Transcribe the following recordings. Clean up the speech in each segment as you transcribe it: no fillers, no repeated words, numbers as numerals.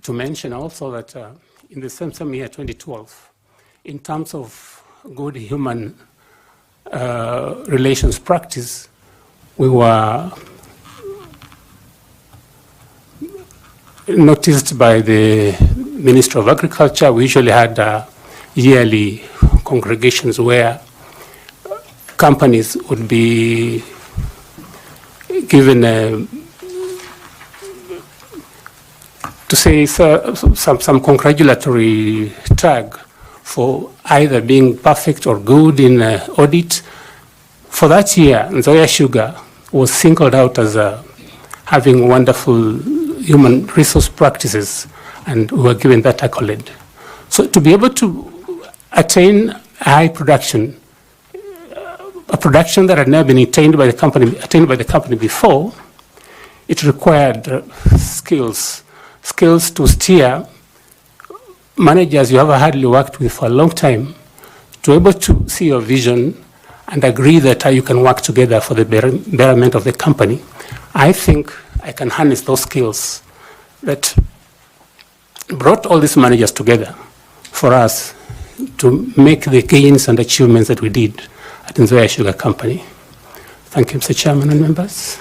to mention also that in the same year, 2012, in terms of good human relations practice, we were noticed by the Ministry of Agriculture. We usually had yearly congregations where companies would be given to say some congratulatory tag for either being perfect or good in audit. For that year, Nzoia Sugar was singled out as having wonderful human resource practices, and we were given that accolade. So to be able to attain high production, a production that had never been attained by the company before, it required skills to steer managers you have hardly worked with for a long time, to be able to see your vision and agree that you can work together for the betterment of the company. I think I can harness those skills that brought all these managers together for us to make the gains and achievements that we did at Nzoia Sugar Company. Thank you, Mr. Chairman and members.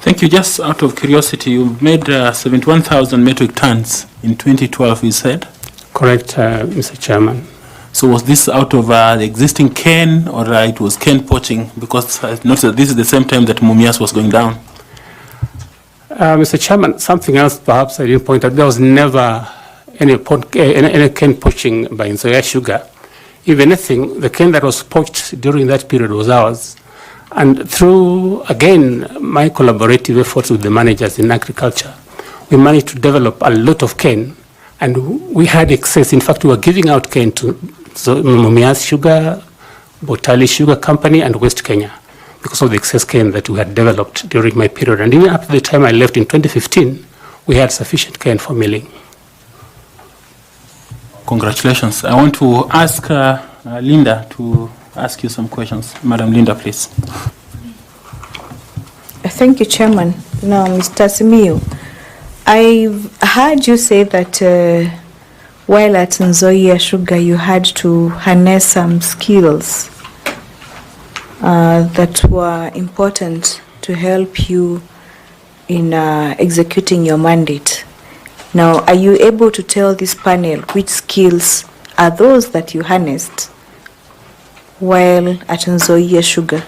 Thank you. Just out of curiosity, you made 71,000 metric tons in 2012, you said? Correct, Mr. Chairman. So was this out of the existing cane, or it was cane poaching? Because I noticed that this is the same time that Mumias was going down. Mr. Chairman, something else perhaps I didn't point out. There was never any cane poaching by Nzoia Sugar. If anything, the cane that was poached during that period was ours. And through, again, my collaborative efforts with the managers in agriculture, we managed to develop a lot of cane, and we had excess. In fact, we were giving out cane to Mumias Sugar, Botali Sugar Company, and West Kenya because of the excess cane that we had developed during my period. And even up to the time I left in 2015, we had sufficient cane for milling. Congratulations. I want to ask Linda to ask you some questions. Madam Linda, please. Thank you, Chairman. Now, Mr. Simiyu, I've heard you say that while at Nzoia Sugar, you had to harness some skills that were important to help you in executing your mandate. Now, are you able to tell this panel which skills are those that you harnessed while at Nzoia Sugar,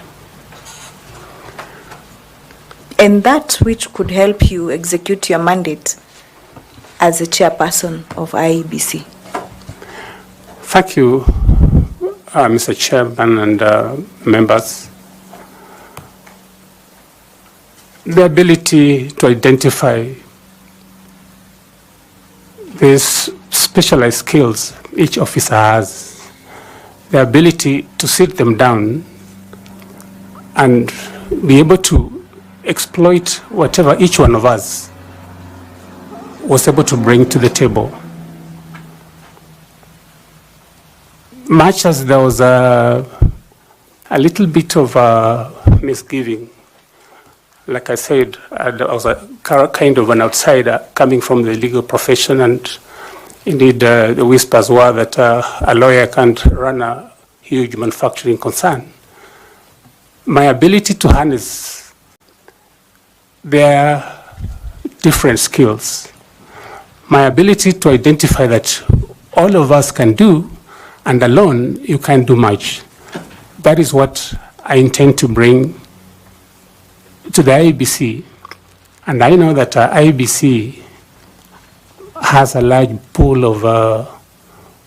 and that which could help you execute your mandate as a chairperson of IEBC? Thank you, Mr. Chairman and members. The ability to identify these specialized skills each officer has, the ability to sit them down and be able to exploit whatever each one of us was able to bring to the table. Much as there was a little bit of misgiving, like I said, I was a kind of an outsider coming from the legal profession, and indeed the whispers were that a lawyer can't run a huge manufacturing concern. My ability to harness their different skills, my ability to identify that all of us can do, and alone you can't do much. That is what I intend to bring to the IEBC. And I know that IEBC has a large pool of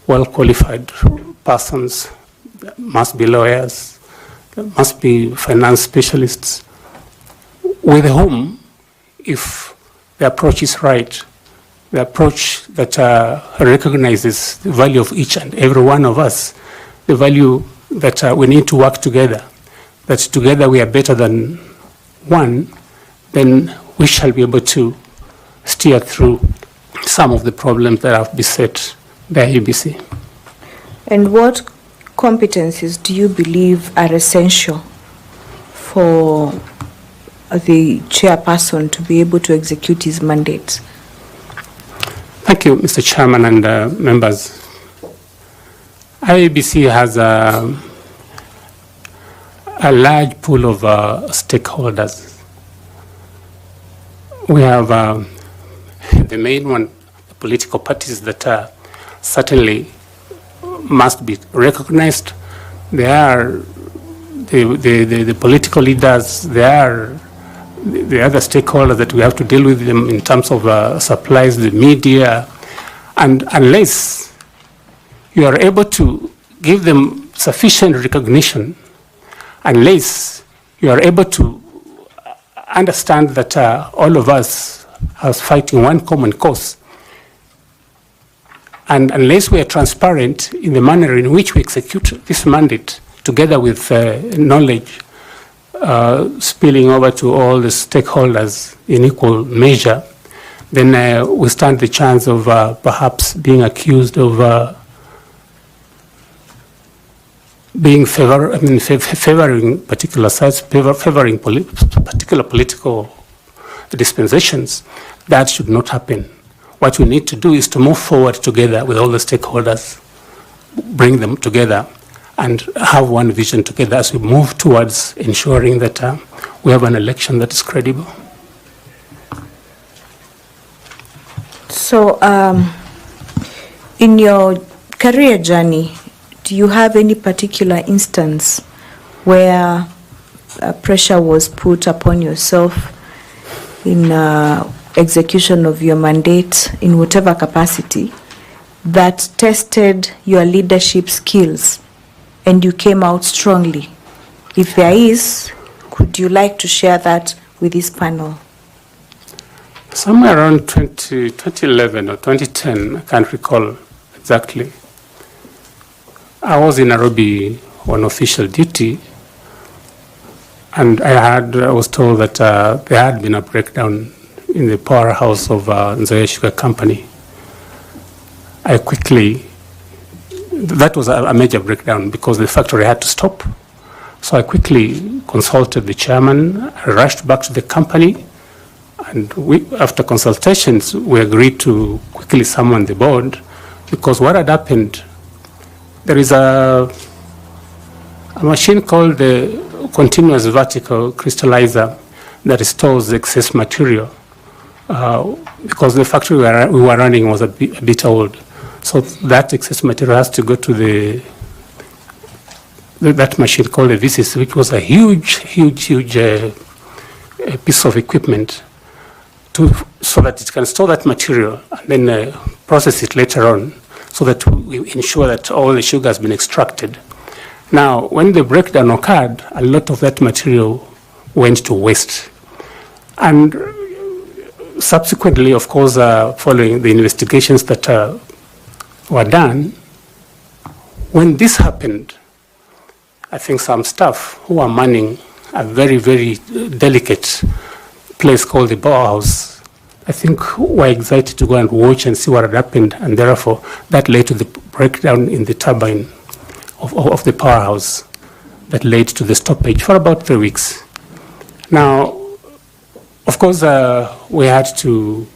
well-qualified persons. There must be lawyers, there must be finance specialists, with whom, if the approach is right, the approach that recognizes the value of each and every one of us, the value that we need to work together, that together we are better than one, then we shall be able to steer through some of the problems that have beset the IEBC. And what competencies do you believe are essential for the chairperson to be able to execute his mandate? Thank you, Mr. Chairman and members. IEBC has a large pool of stakeholders. We have the main one, the political parties that certainly must be recognized. They are the political leaders, they are the other stakeholders that we have to deal with them in terms of supplies, the media, and unless you are able to give them sufficient recognition, unless you are able to understand that all of us are fighting one common cause, and unless we are transparent in the manner in which we execute this mandate, together with knowledge spilling over to all the stakeholders in equal measure, then we stand the chance of perhaps being accused of being favoring particular sides, favoring particular political dispensations. That should not happen. What we need to do is to move forward together with all the stakeholders, bring them together, and have one vision together as we move towards ensuring that we have an election that is credible. So, in your career journey, do you have any particular instance where pressure was put upon yourself in execution of your mandate in whatever capacity that tested your leadership skills and you came out strongly? If there is, could you like to share that with this panel? Somewhere around 2011 or 2010, I can't recall exactly, I was in Nairobi on official duty, and I was told that there had been a breakdown in the powerhouse of Nzoia Sugar Company. That was a major breakdown because the factory had to stop. So I quickly consulted the chairman, I rushed back to the company, and after consultations, we agreed to quickly summon the board, because what had happened, there is a machine called the continuous vertical crystallizer that stores the excess material, because the factory we were running was a bit old. So that excess material has to go to that machine called the VCC, which was a huge piece of equipment so that it can store that material and then process it later on, so that we ensure that all the sugar has been extracted. Now, when the breakdown occurred, a lot of that material went to waste. And subsequently, of course, following the investigations that were done, when this happened, I think some staff who are manning a very, very delicate place called the Bauhaus, I think were excited to go and watch and see what had happened, and therefore that led to the breakdown in the turbine of the powerhouse that led to the stoppage for about 3 weeks. Now, of course, we had to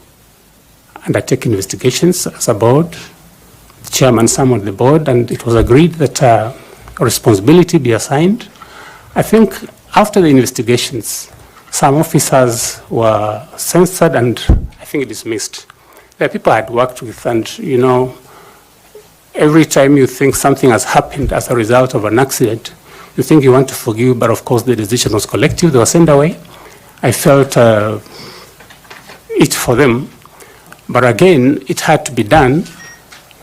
undertake investigations as a board. The chairman summoned the board, and it was agreed that a responsibility be assigned. I think after the investigations, some officers were censored and I think dismissed. There are people I had worked with, and every time you think something has happened as a result of an accident, you think you want to forgive, but of course the decision was collective. They were sent away. I felt it for them, but again, it had to be done.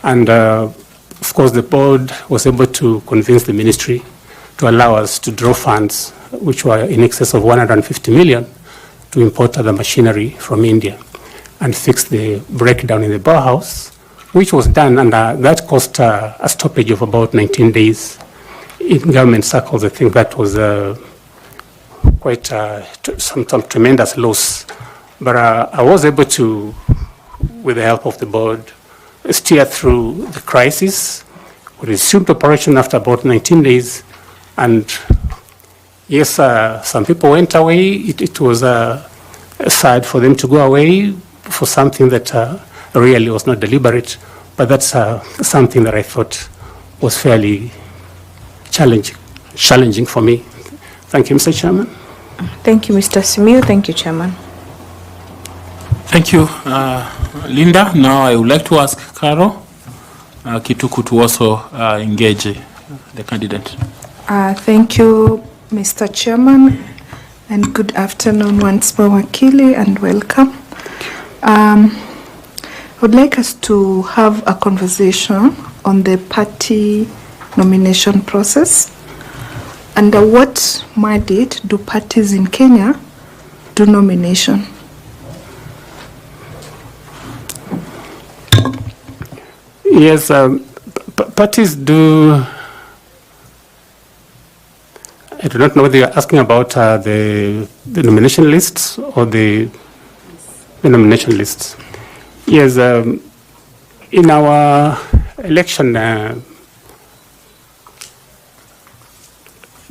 And of course, the board was able to convince the ministry to allow us to draw funds, which were in excess of 150 million, to import other machinery from India and fix the breakdown in the Bauhaus, which was done, and that cost a stoppage of about 19 days. In government circles, I think that was quite some tremendous loss. But I was able to, with the help of the board, steer through the crisis. We resumed operation after about 19 days, and yes, some people went away. It was sad for them to go away for something that really was not deliberate, but that's something that I thought was fairly challenging for me. Thank you, Mr. Chairman. Thank you, Mr. Simiyu. Thank you, Chairman. Thank you, Linda. Now I would like to ask Carol Kituku to also engage the candidate. Thank you, Mr. Chairman, and good afternoon once more, Wakili, and welcome. I would like us to have a conversation on the party nomination process. Under what mandate do parties in Kenya do nomination? Yes, parties do. I do not know whether you're asking about the nomination lists or the nomination lists. Yes, in our election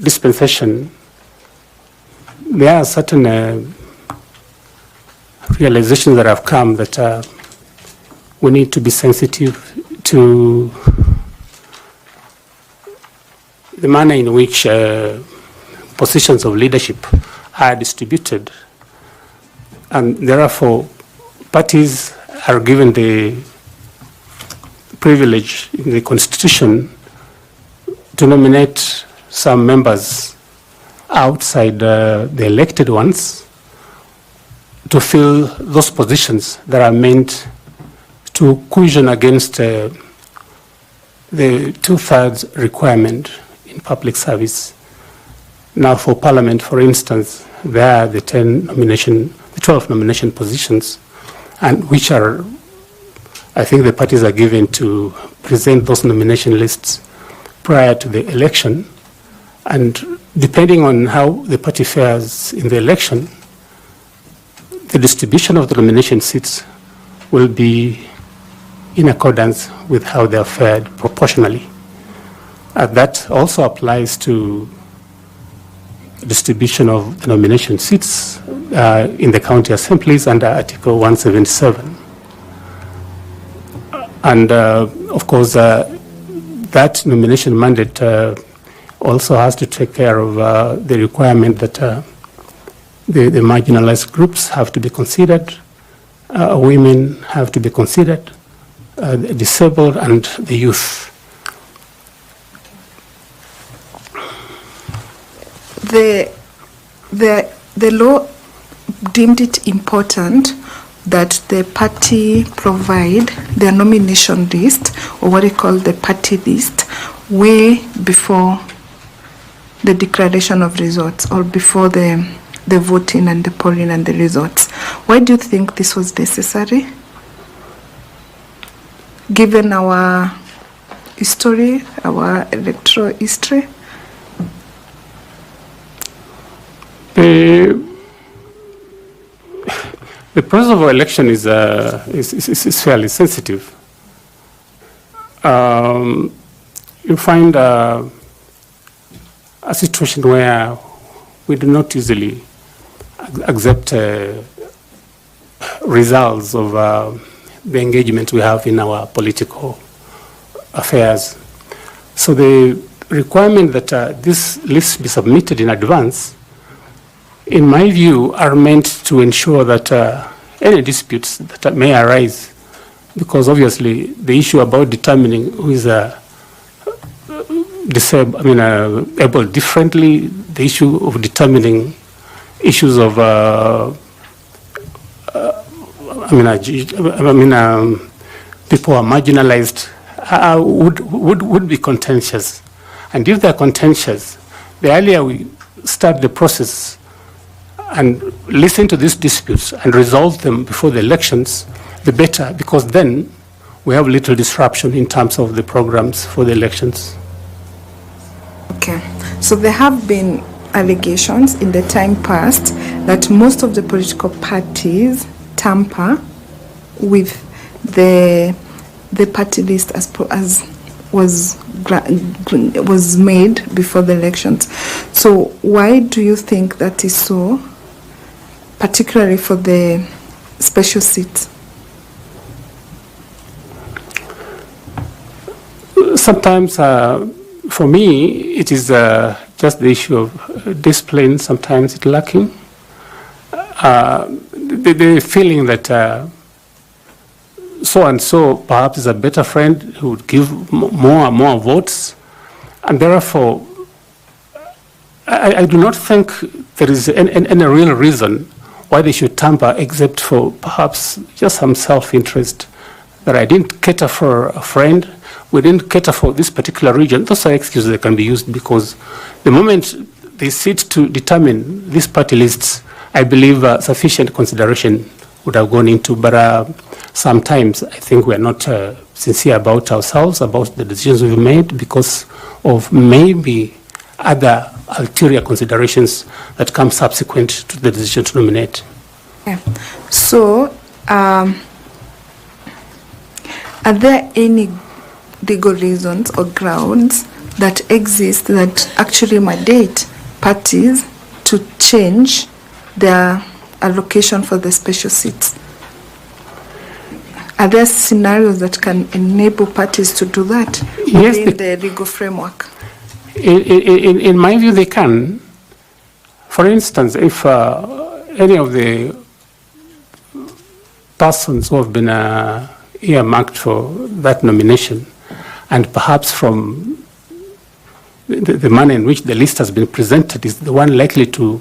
dispensation, there are certain realizations that have come that we need to be sensitive to the manner in which positions of leadership are distributed, and therefore parties are given the privilege in the Constitution to nominate some members outside the elected ones to fill those positions that are meant to cushion against the 2/3 requirement in public service. Now, for Parliament, for instance, there are the 12 nomination positions, and which are, I think the parties are given to present those nomination lists prior to the election, and depending on how the party fares in the election, the distribution of the nomination seats will be in accordance with how they are fared proportionally. That also applies to distribution of the nomination seats in the county assemblies under Article 177. And of course, that nomination mandate also has to take care of the requirement that the marginalized groups have to be considered, women have to be considered, the disabled and the youth. The law deemed it important that the party provide their nomination list, or what we call the party list, way before the declaration of results, or before the voting and the polling and the results. Why do you think this was necessary? Given our history, our electoral history? The process of election is fairly sensitive. You find a situation where we do not easily accept results of the engagement we have in our political affairs. So the requirement that this list be submitted in advance, in my view, are meant to ensure that any disputes that may arise, because obviously the issue about determining who is able differently, the issue of determining issues of people who are marginalized would be contentious, and if they're contentious, the earlier we start the process and listen to these disputes and resolve them before the elections, the better, because then we have little disruption in terms of the programs for the elections. Okay, so there have been allegations in the time past that most of the political parties tamper with the party list as was made before the elections. So why do you think that is so, particularly for the special seats? Sometimes, for me, it is just the issue of discipline. Sometimes it's lacking. The feeling that so and so perhaps is a better friend who would give more and more votes, and therefore, I do not think there is any real reason why they should tamper, except for perhaps just some self-interest. That I didn't cater for a friend, we didn't cater for this particular region. Those are excuses that can be used, because the moment they sit to determine these party lists, I believe sufficient consideration would have gone into. But sometimes I think we are not sincere about ourselves, about the decisions we've made, because of maybe other ulterior considerations that come subsequent to the decision to nominate. Yeah. So, are there any legal reasons or grounds that exist that actually mandate parties to change their allocation for the special seats? Are there scenarios that can enable parties to do that within the legal framework? In my view, they can. For instance, if any of the persons who have been earmarked for that nomination, and perhaps from the manner in which the list has been presented is the one likely to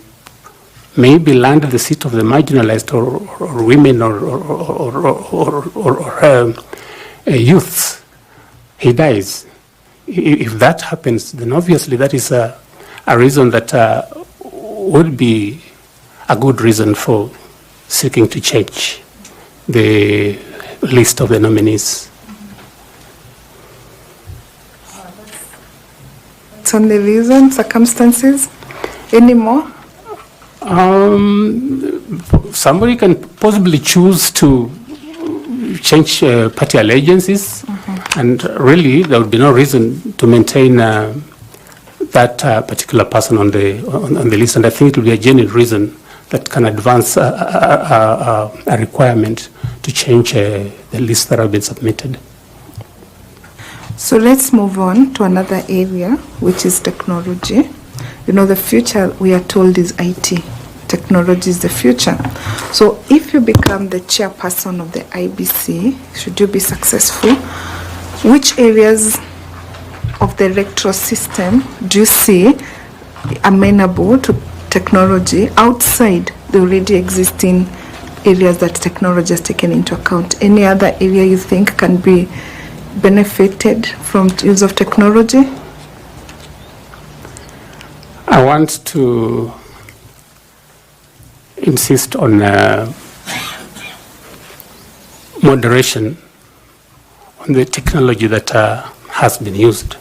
maybe land the seat of the marginalized or women or youths, he dies. If that happens, then obviously that is a reason that would be a good reason for seeking to change the list of the nominees. It's only reason, circumstances, any more? Somebody can possibly choose to change party allegiances, and really there would be no reason to maintain that particular person on the list, and I think it will be a genuine reason that can advance a requirement to change the lists that have been submitted. So let's move on to another area, which is technology. You know, the future, we are told, is IT. Technology is the future. So if you become the chairperson of the IEBC, should you be successful, which areas of the electoral system do you see amenable to technology outside the already existing areas that technology has taken into account? Any other area you think can be benefited from use of technology? I want to insist on moderation on the technology that has been used.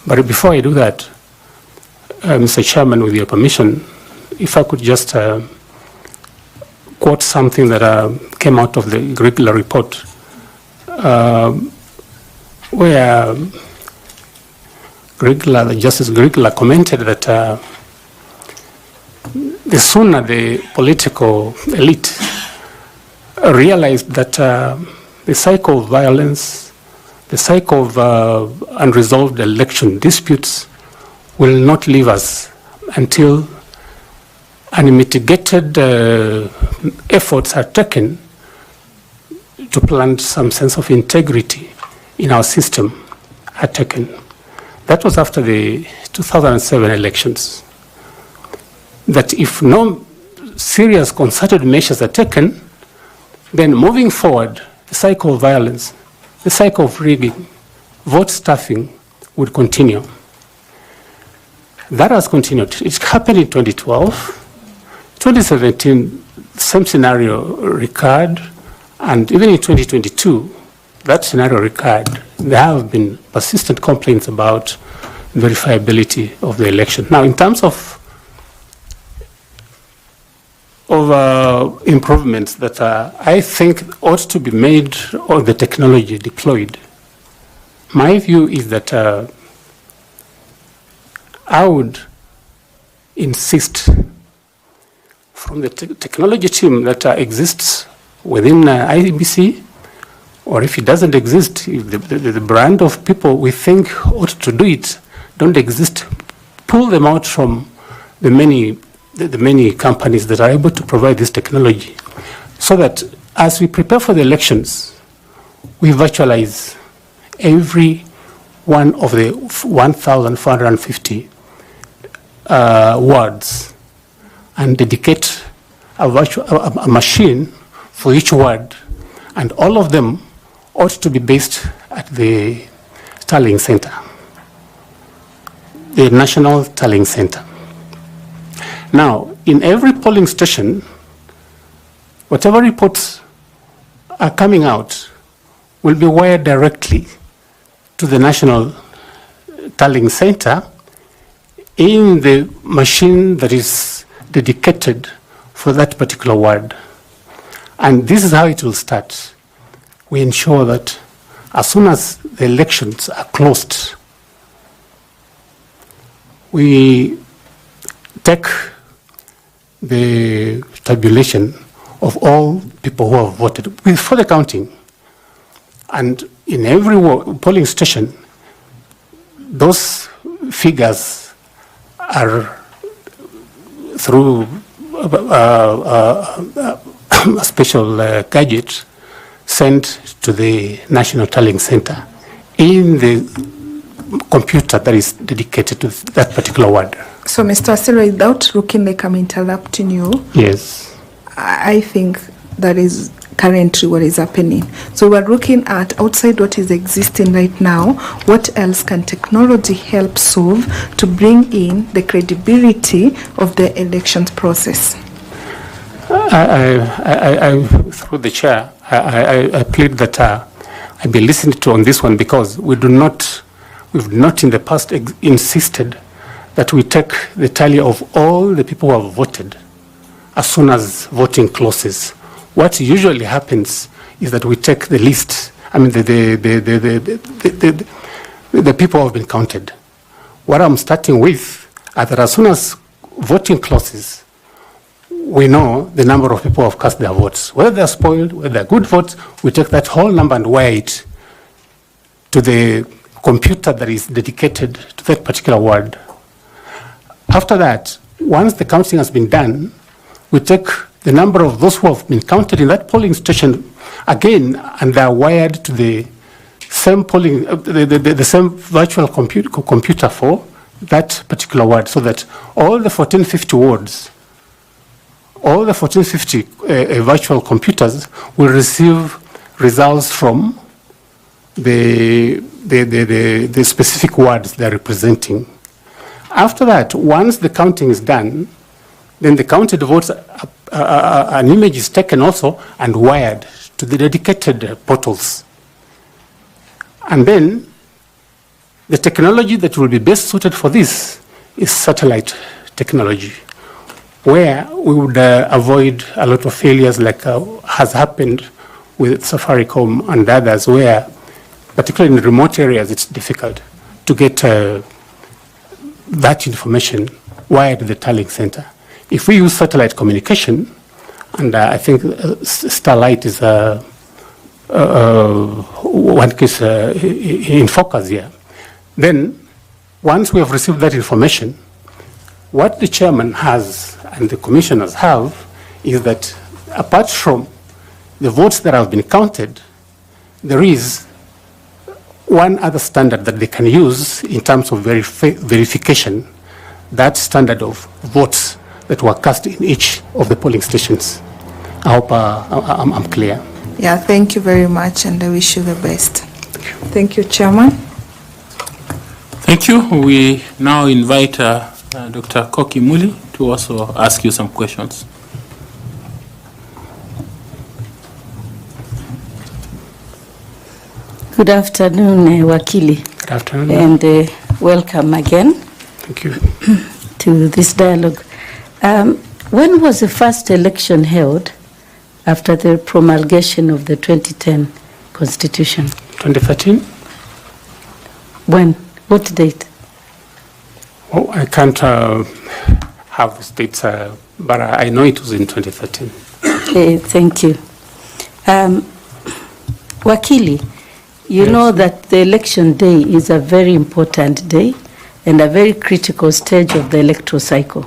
But before I do that, Mr. Chairman, with your permission, if I could just quote something that came out of the Electoral report, where Justice Grigla commented that the sooner the political elite realized that the cycle of violence, the cycle of unresolved election disputes will not leave us until unmitigated efforts are taken to plant some sense of integrity in our system are taken. That was after the 2007 elections. That if no serious concerted measures are taken, then moving forward, the cycle of violence, the cycle of rigging, vote stuffing would continue. That has continued. It happened in 2012. 2017, same scenario recurred, and even in 2022, that scenario recurred. There have been persistent complaints about verifiability of the election. Now, in terms of improvements that I think ought to be made on the technology deployed, my view is that I would insist from the technology team that exists within IEBC, or if it doesn't exist, if the brand of people we think ought to do it don't exist, pull them out from the many companies that are able to provide this technology, so that as we prepare for the elections, we virtualize every one of the 1,450 wards and dedicate a machine for each ward, and all of them ought to be based at the tallying center, the National Tallying Center. Now, in every polling station, whatever reports are coming out will be wired directly to the National Tallying Center in the machine that is dedicated for that particular ward. And this is how it will start. We ensure that as soon as the elections are closed, we take the tabulation of all people who have voted before the counting. And in every polling station, those figures are through a special gadget sent to the National Tallying Center in the computer that is dedicated to that particular ward. So, Mr. Asira, without looking like I'm interrupting you, Yes. I think that is currently what is happening. So we're looking at, outside what is existing right now, what else can technology help solve to bring in the credibility of the elections process? Through the chair, I plead that I be listened to on this one, because we've not in the past insisted that we take the tally of all the people who have voted as soon as voting closes. What usually happens is that we take the list, the people who have been counted. What I'm starting with is that as soon as voting closes, we know the number of people who have cast their votes. Whether they're spoiled, whether they're good votes, we take that whole number and wire it to the computer that is dedicated to that particular ward. After that, once the counting has been done, we take the number of those who have been counted in that polling station again, and they're wired to the same polling, the same virtual computer for that particular ward, so that all the 1450 wards, all the 1450 virtual computers will receive results from the specific wards they're representing. After that, once the counting is done, then the counted votes, an image is taken also and wired to the dedicated portals. And then the technology that will be best suited for this is satellite technology, where we would avoid a lot of failures like has happened with Safaricom and others, where particularly in remote areas it's difficult to get that information wired to the tallying center. If we use satellite communication, and I think Starlight is one case in focus here, then once we have received that information, what the chairman has and the commissioners have is that apart from the votes that have been counted, there is one other standard that they can use in terms of verification, that standard of votes that were cast in each of the polling stations. I hope I'm clear. Yeah, thank you very much, and I wish you the best. Thank you, Chairman. Thank you. We now invite Dr. Koki Muli to also ask you some questions. Good afternoon, Wakili. Good afternoon. And welcome again. Thank you. To this dialogue. When was the first election held after the promulgation of the 2010 Constitution? 2013? When? What date? Oh, I can't have the dates, but I know it was in 2013. Okay, thank you. Wakili, you know that the election day is a very important day and a very critical stage of the electoral cycle.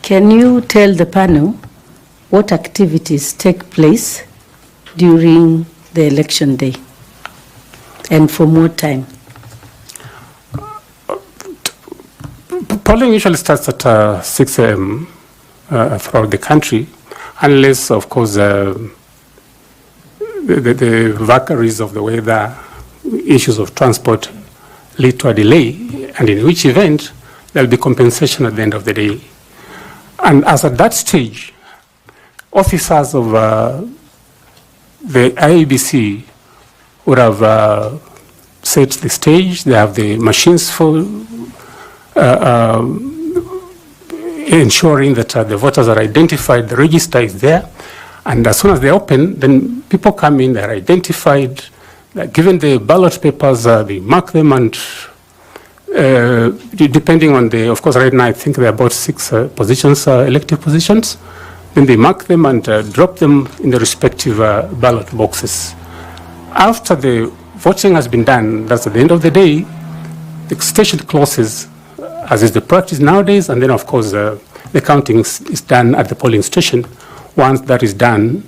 Can you tell the panel what activities take place during the election day and for more time? Polling usually starts at 6 a.m. Throughout the country, unless, of course, the vagaries of the weather, issues of transport lead to a delay, and in which event there will be compensation at the end of the day. And as at that stage, officers of the IEBC would have set the stage. They have the machines for ensuring that the voters are identified, the register is there, and as soon as they open, then people come in, they're identified, they're given the ballot papers, they mark them, and depending on the, of course, right now I think there are about 6 positions, elective positions, then they mark them and drop them in the respective ballot boxes. After the voting has been done, that's at the end of the day, the station closes, as is the practice nowadays, and then of course the counting is done at the polling station. Once that is done,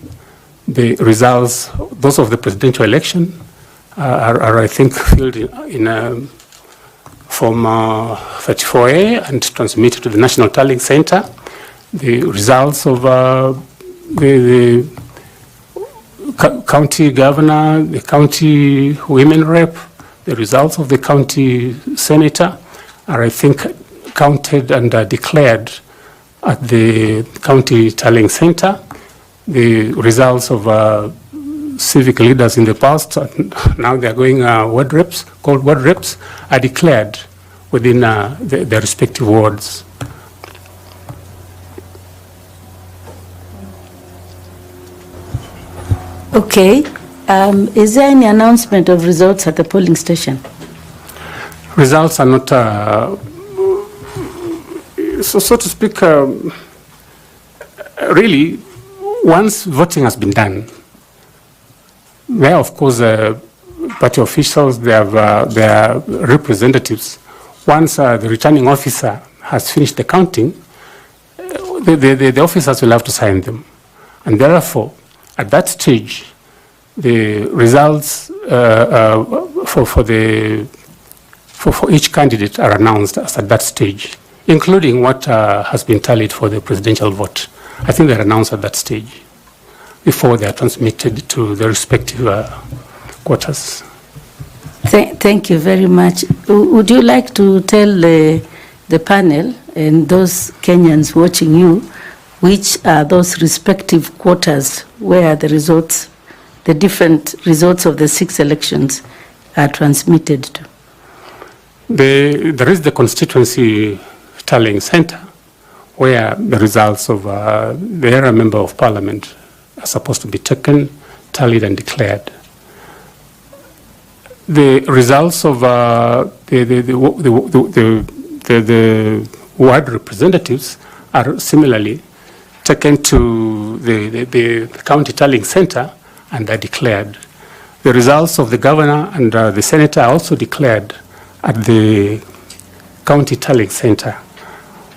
the results, those of the presidential election, are I think filled in Form 34A and transmitted to the National Tallying Center. The results of the county governor, the county women rep, the results of the county senator are, I think, counted and declared at the county tallying center. The results of civic leaders in the past, now they are going ward reps, called ward reps, are declared within their respective wards. Okay. Is there any announcement of results at the polling station? Results are not, so to speak, really, once voting has been done, there, of course, party officials, they have their representatives. Once the returning officer has finished the counting, the officers will have to sign them. And therefore, at that stage, the results for each candidate are announced as at that stage, including what has been tallied for the presidential vote. I think they're announced at that stage before they are transmitted to the respective quarters. Thank you very much. Would you like to tell the panel and those Kenyans watching you which are those respective quarters where the results, the different results of the 6 elections are transmitted to? There is the constituency tallying center where the results of the area member of parliament are supposed to be taken, tallied and declared. The results of the ward representatives are similarly taken to the county tallying center and are declared. The results of the governor and the senator are also declared at the county tallying center,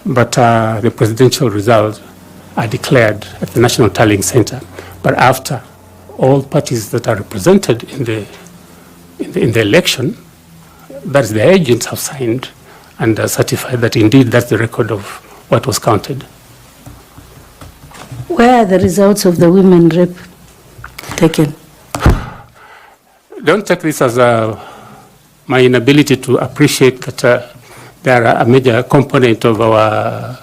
but the presidential results are declared at the national tallying center. But after all parties that are represented in the election, that is, the agents have signed and certified that indeed that's the record of what was counted. Where are the results of the women rep taken? Don't take this as my inability to appreciate that they are a major component of our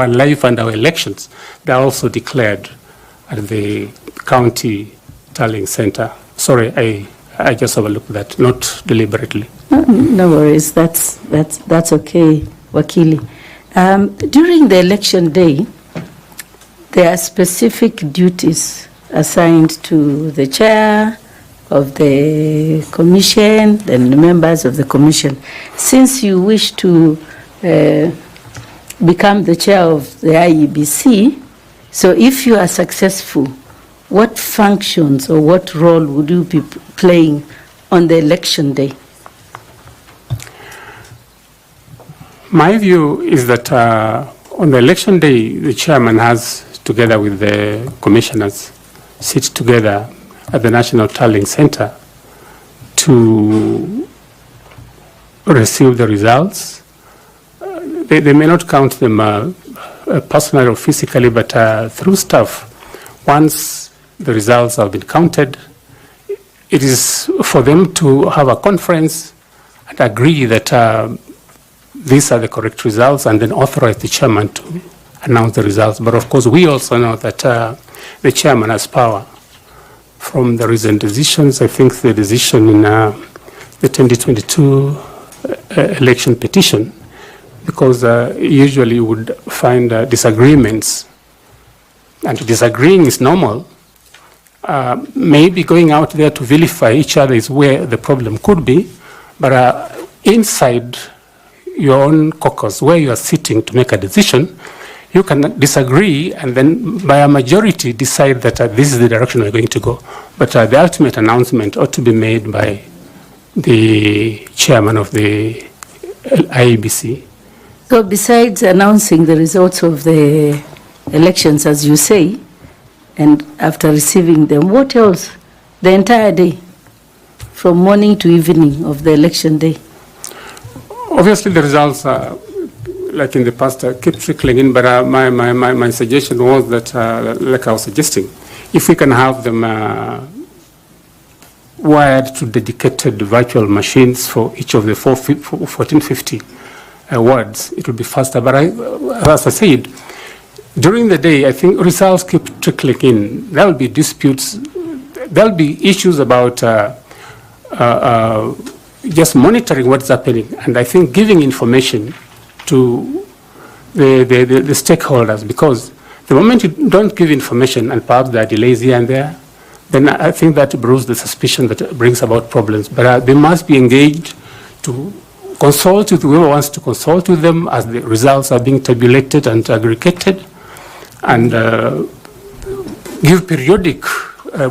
life and our elections. They are also declared at the county tallying center. Sorry, I just overlooked that, not deliberately. No worries, that's okay, Wakili. During the election day, there are specific duties assigned to the chair of the commission, then the members of the commission. Since you wish to become the chair of the IEBC, so if you are successful, what functions or what role would you be playing on the election day? My view is that on the election day, the chairman has, together with the commissioners, sit together at the National Tallying Center to receive the results. They may not count them personally or physically, but through staff. Once the results have been counted, it is for them to have a conference and agree that these are the correct results, and then authorize the chairman to announce the results. But of course, we also know that the chairman has power. From the recent decisions, I think the decision in the 2022 election petition, because usually you would find disagreements, and disagreeing is normal. Maybe going out there to vilify each other is where the problem could be, but inside your own caucus, where you are sitting to make a decision, you can disagree and then by a majority decide that this is the direction we're going to go. But the ultimate announcement ought to be made by the chairman of the IEBC. So besides announcing the results of the elections, as you say, and after receiving them, what else? The entire day, from morning to evening of the election day? Obviously, the results, like in the past, keep trickling in, but my suggestion was that, like I was suggesting, if we can have them wired to dedicated virtual machines for each of the 1450 wards, it will be faster. But as I said, during the day, I think results keep trickling in. There will be disputes. There will be issues about just monitoring what's happening, and I think giving information to the stakeholders, because the moment you don't give information and perhaps there are delays here and there, then I think that brews the suspicion that brings about problems. But they must be engaged to consult with whoever wants to consult with them as the results are being tabulated and aggregated, and give periodic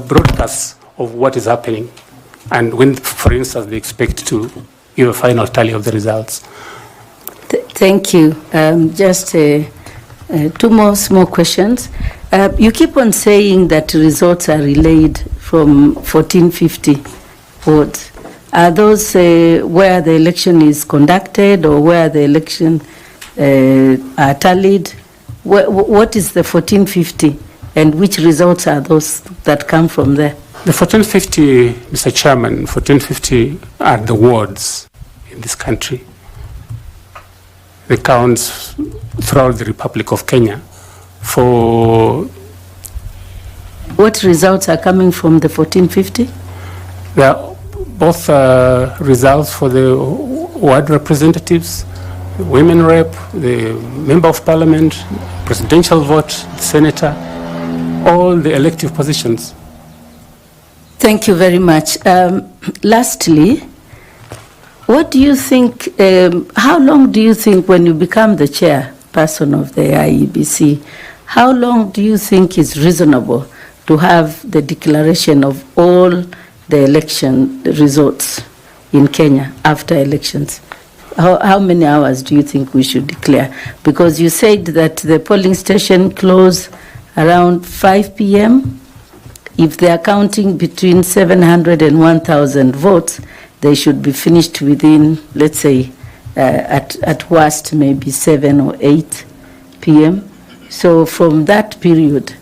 broadcasts of what is happening. And when, for instance, they expect to give a final tally of the results. Thank you. Just two more small questions. You keep on saying that results are relayed from 1450 wards. Are those where the election is conducted or where the election are tallied? What is the 1450 and which results are those that come from there? The 1450, Mr. Chairman, 1450 are the wards in this country. They count throughout the Republic of Kenya. For what results are coming from the 1450? There are both results for the ward representatives, the women rep, the member of parliament, presidential vote, the senator, all the elective positions. Thank you very much. Lastly, what do you think, how long do you think when you become the chairperson of the IEBC, how long do you think is reasonable to have the declaration of all the election results in Kenya after elections? How many hours do you think we should declare? Because you said that the polling station closed around 5 p.m. If they are counting between 700 and 1,000 votes, they should be finished within, let's say, at worst, maybe 7 or 8 p.m. So from that period,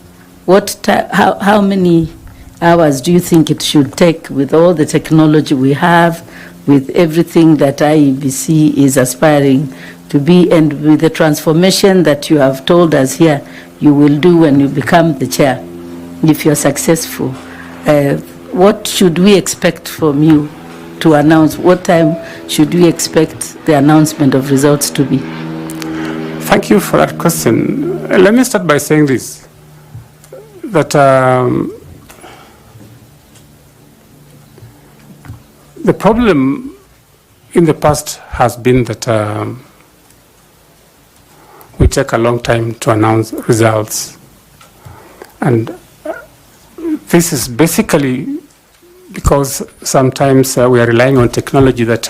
how many hours do you think it should take with all the technology we have, with everything that IEBC is aspiring to be, and with the transformation that you have told us here you will do when you become the chair? If you're successful, what should we expect from you to announce? What time should we expect the announcement of results to be? Thank you for that question. Let me start by saying this, that the problem in the past has been that we take a long time to announce results. And This is basically because sometimes we are relying on technology that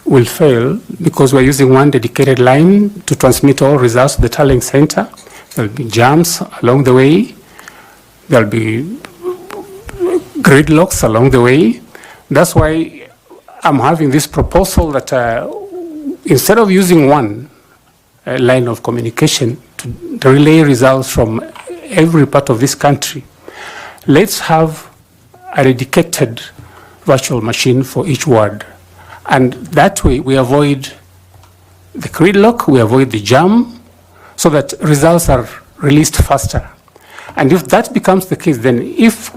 will fail because we're using one dedicated line to transmit all results to the tallying center. There'll be jams along the way. There'll be gridlocks along the way. That's why I'm having this proposal that instead of using one line of communication to relay results from every part of this country, let's have a dedicated virtual machine for each ward. And that way we avoid the gridlock, we avoid the jam, so that results are released faster. And if that becomes the case, then if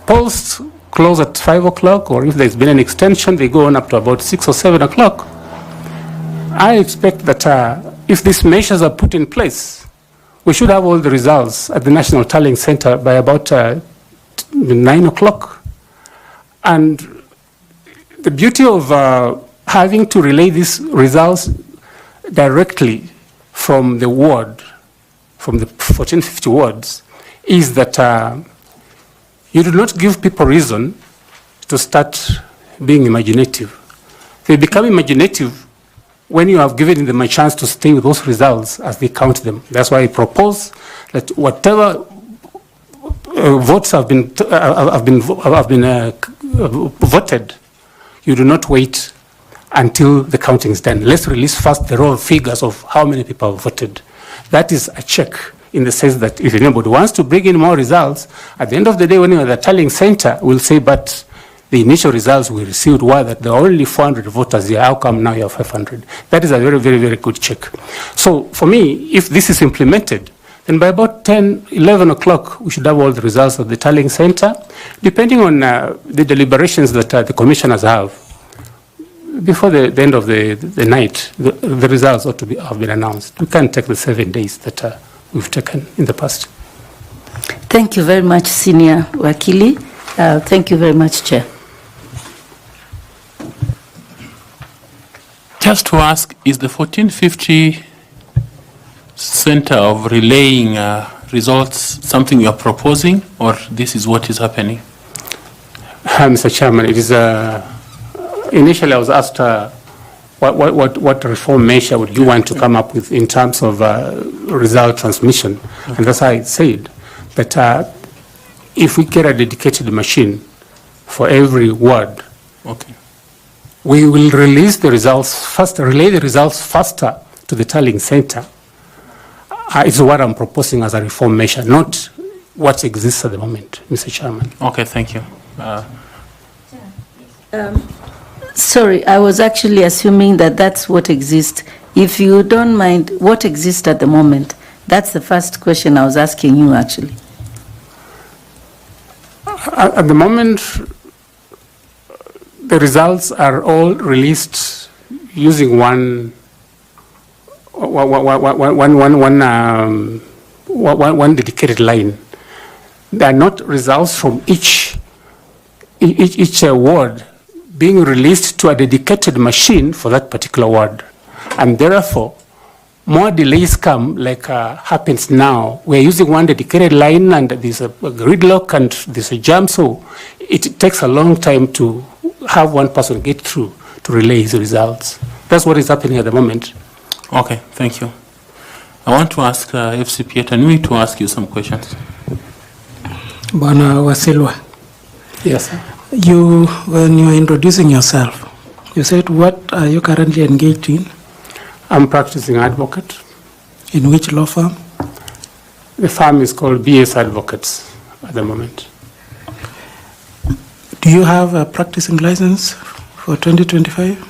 polls close at 5 o'clock, or if there's been an extension, they go on up to about 6 or 7 o'clock, I expect that if these measures are put in place, we should have all the results at the National Tallying Center by about 9 o'clock. And the beauty of having to relay these results directly from the ward, from the 1450 wards, is that you do not give people reason to start being imaginative. They become imaginative when you have given them a chance to stay with those results as they count them. That's why I propose that whatever votes have been voted, you do not wait until the counting is done. Let's release first the raw figures of how many people have voted. That is a check in the sense that if anybody wants to bring in more results, at the end of the day, when you're at the tallying center, we'll say, but the initial results we received were that there are only 400 voters here. How come now you have 500? That is a very, very, very good check. So for me, if this is implemented, then by about 10, 11 o'clock, we should have all the results of the tallying center, depending on the deliberations that the commissioners have. Before the end of the night, the results ought to have been announced. We can't take the 7 days that we've taken in the past. Thank you very much, Senior Wakili. Thank you very much, Chair. Just to ask, is the 1450 center of relaying results something you are proposing, or this is what is happening? Mr. Chairman, it is initially I was asked what reform measure would you want to come up with in terms of result transmission, and that's why I said that if we get a dedicated machine for every ward, Okay. we will release the results faster, relay the results faster to the tallying center. It's what I'm proposing as a reform measure, not what exists at the moment, Mr. Chairman. Okay, thank you. Sorry, I was actually assuming that that's what exists. If you don't mind, what exists at the moment? That's the first question I was asking you, actually. At the moment, the results are all released using one dedicated line. They are not results from each ward being released to a dedicated machine for that particular ward. And therefore, more delays come, like happens now. We're using one dedicated line and there's a gridlock and there's a jam, so it takes a long time to have one person get through to relay his results. That's what is happening at the moment. Okay, thank you. I want to ask FCPA Tanui to ask you some questions. Bwana Wasilwa, Yes, sir. when you were introducing yourself, you said, what are you currently engaged in? I'm practicing advocate. In which law firm? The firm is called BS Advocates at the moment. Do you have a practicing license for 2025?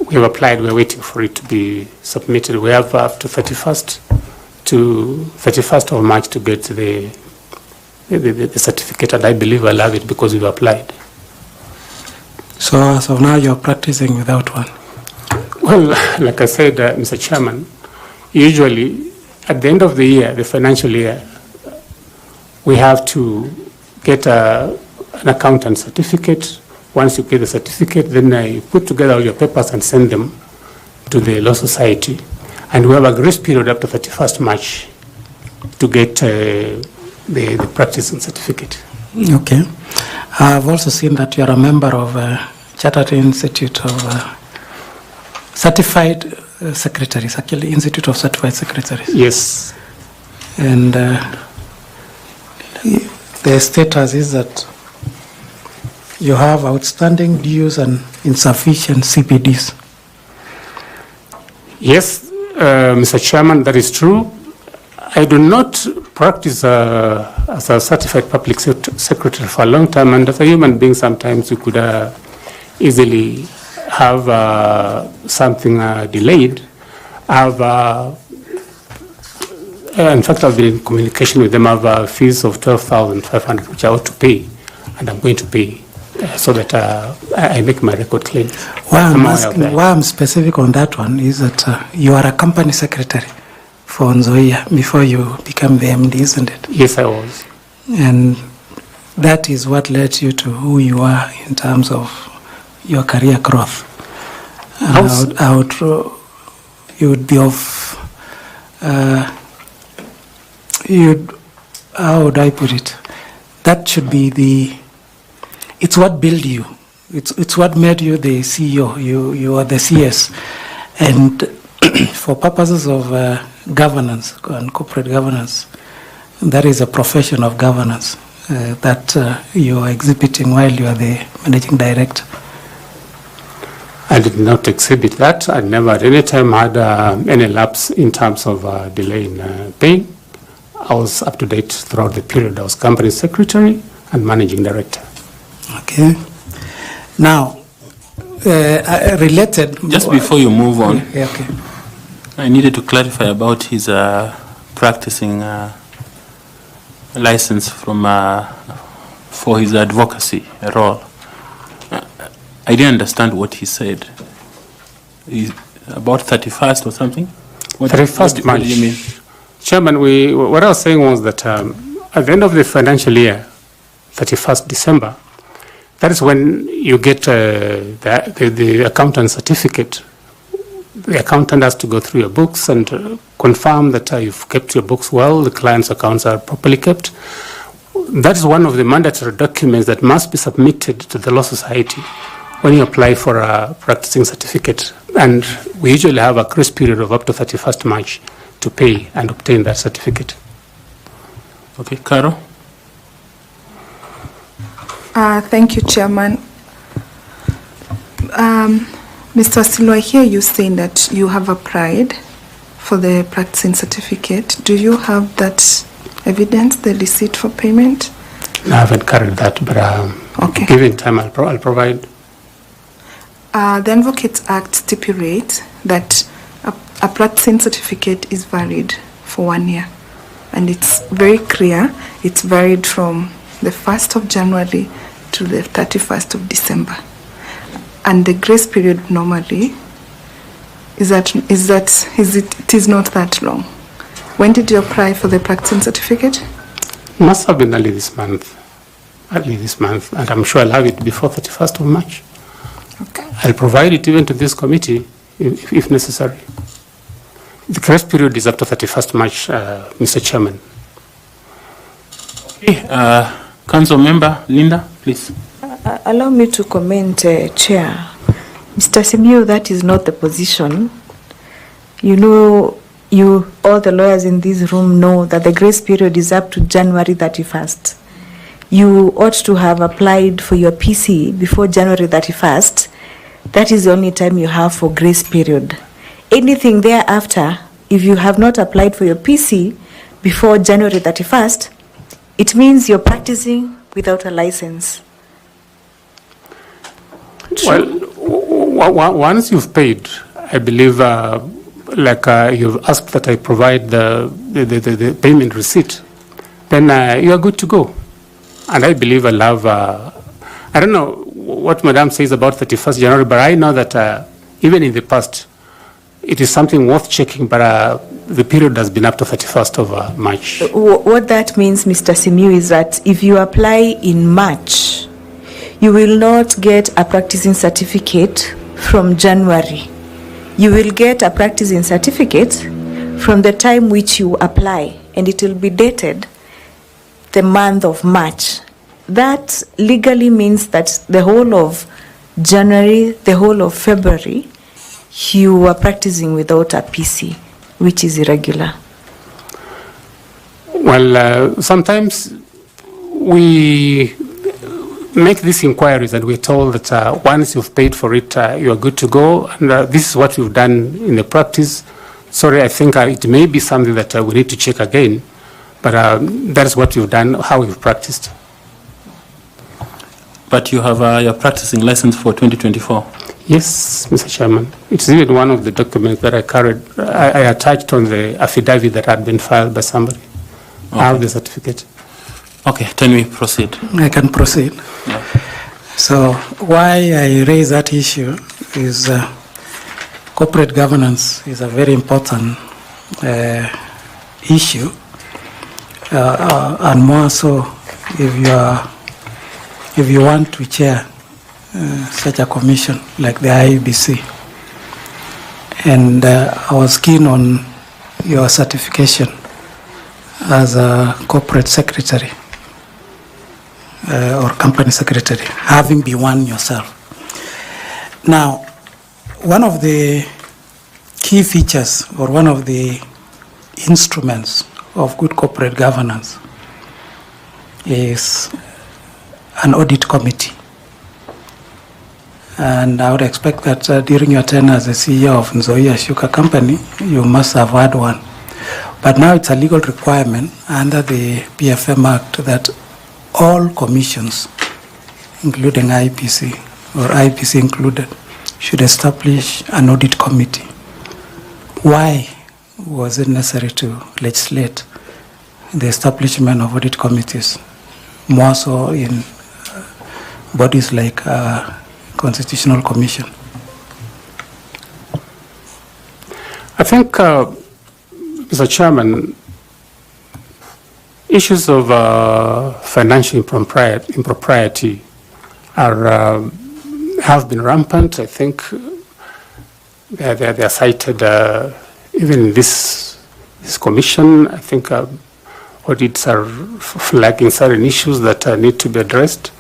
We have applied, we're waiting for it to be submitted. We have up to 31st of March to get the certificate, and I believe I'll have it because we've applied. So as of now, you're practicing without one? Well, like I said, Mr. Chairman, usually at the end of the year, the financial year, we have to get an accountant certificate. Once you get the certificate, then you put together all your papers and send them to the Law Society. And we have a grace period up to 31st March to get the practicing certificate. Okay. I've also seen that you're a member of Chartered Institute of Certified Secretaries, actually, Institute of Certified Secretaries. Yes. And the status is that you have outstanding dues and insufficient CPDs. Yes, Mr. Chairman, that is true. I do not practice as a certified public secretary for a long time, and as a human being, sometimes you could easily have something delayed. In fact, I've been in communication with them. I have fees of 12,500, which I ought to pay, and I'm going to pay so that I make my record clean. Why I'm specific on that one is that you are a company secretary for Nzoia before you became the MD, isn't it? Yes, I was. And that is what led you to who you are in terms of your career growth. You would be of, how would I put it? That should be it's what built you. It's what made you the CEO. You are the CS. And for purposes of governance and corporate governance, that is a profession of governance that you are exhibiting while you are the managing director. I did not exhibit that. I never at any time had any lapse in terms of delay in paying. I was up to date throughout the period. I was company secretary and managing director. Okay. Now, related... Just before you move on, yeah, okay. I needed to clarify about his practicing license for his advocacy role. I didn't understand what he said. About 31st or something? 31st March. What do you mean? Chairman, what I was saying was that at the end of the financial year, 31st December, that is when you get the accountant certificate. The accountant has to go through your books and confirm that you've kept your books well, the client's accounts are properly kept. That is one of the mandatory documents that must be submitted to the Law Society when you apply for a practicing certificate. And we usually have a grace period of up to 31st March to pay and obtain that certificate. Okay, Carol? Thank you, Chairman. Mr. Silo, I hear you saying that you have applied for the practicing certificate. Do you have that evidence, the receipt for payment? I haven't carried that, but okay. Given time, I'll provide. The Advocates Act stipulates that a practicing certificate is valid for 1 year. And it's very clear, it's valid from the 1st of January to the 31st of December. And the grace period normally it is not that long. When did you apply for the practicing certificate? Must have been early this month, and I'm sure I'll have it before 31st of March. Okay. I'll provide it even to this committee if necessary. The grace period is up to 31st March, Mr. Chairman. Okay, Council Member Linda, please. Allow me to comment, Chair. Mr. Simiyu, that is not the position. You know, all the lawyers in this room know that the grace period is up to January 31st. You ought to have applied for your PC before January 31st. That is the only time you have for grace period. Anything thereafter, if you have not applied for your PC before January 31st, it means you're practicing without a license. Well, once you've paid, I believe, you've asked that I provide the payment receipt, then you are good to go. And I believe I'll have, I don't know what Madam says about 31st January, but I know that even in the past, it is something worth checking, but the period has been up to 31st of March. What that means, Mr. Simiyu, is that if you apply in March, you will not get a practicing certificate from January. You will get a practicing certificate from the time which you apply, and it will be dated the month of March, that legally means that the whole of January, the whole of February, you were practicing without a PC, which is irregular. Well, sometimes we make these inquiries and we're told that once you've paid for it, you're good to go. And this is what we've done in the practice. Sorry, I think it may be something that we need to check again. But that is what we've done, how we've practiced. But you have your practicing license for 2024? Yes, Mr. Chairman. It's even one of the documents that I carried. I attached on the affidavit that had been filed by somebody. Okay. I have the certificate. Okay, can we proceed? I can proceed. Yeah. So why I raise that issue is corporate governance is a very important issue, and more so if you want to chair such a commission like the IEBC. And I was keen on your certification as a corporate secretary or company secretary, having been one yourself. Now, one of the key features or one of the instruments of good corporate governance is an audit committee. And I would expect that during your tenure as the CEO of Nzoia Sugar Company, you must have had one. But now it's a legal requirement under the PFM Act that all commissions, including IEBC or IEBC included, should establish an audit committee. Why was it necessary to legislate the establishment of audit committees, more so in bodies like Constitutional Commission? I think, Mr. Chairman, issues of financial impropriety have been rampant. I think they are cited even in this commission. I think audits are flagging certain issues that need to be addressed.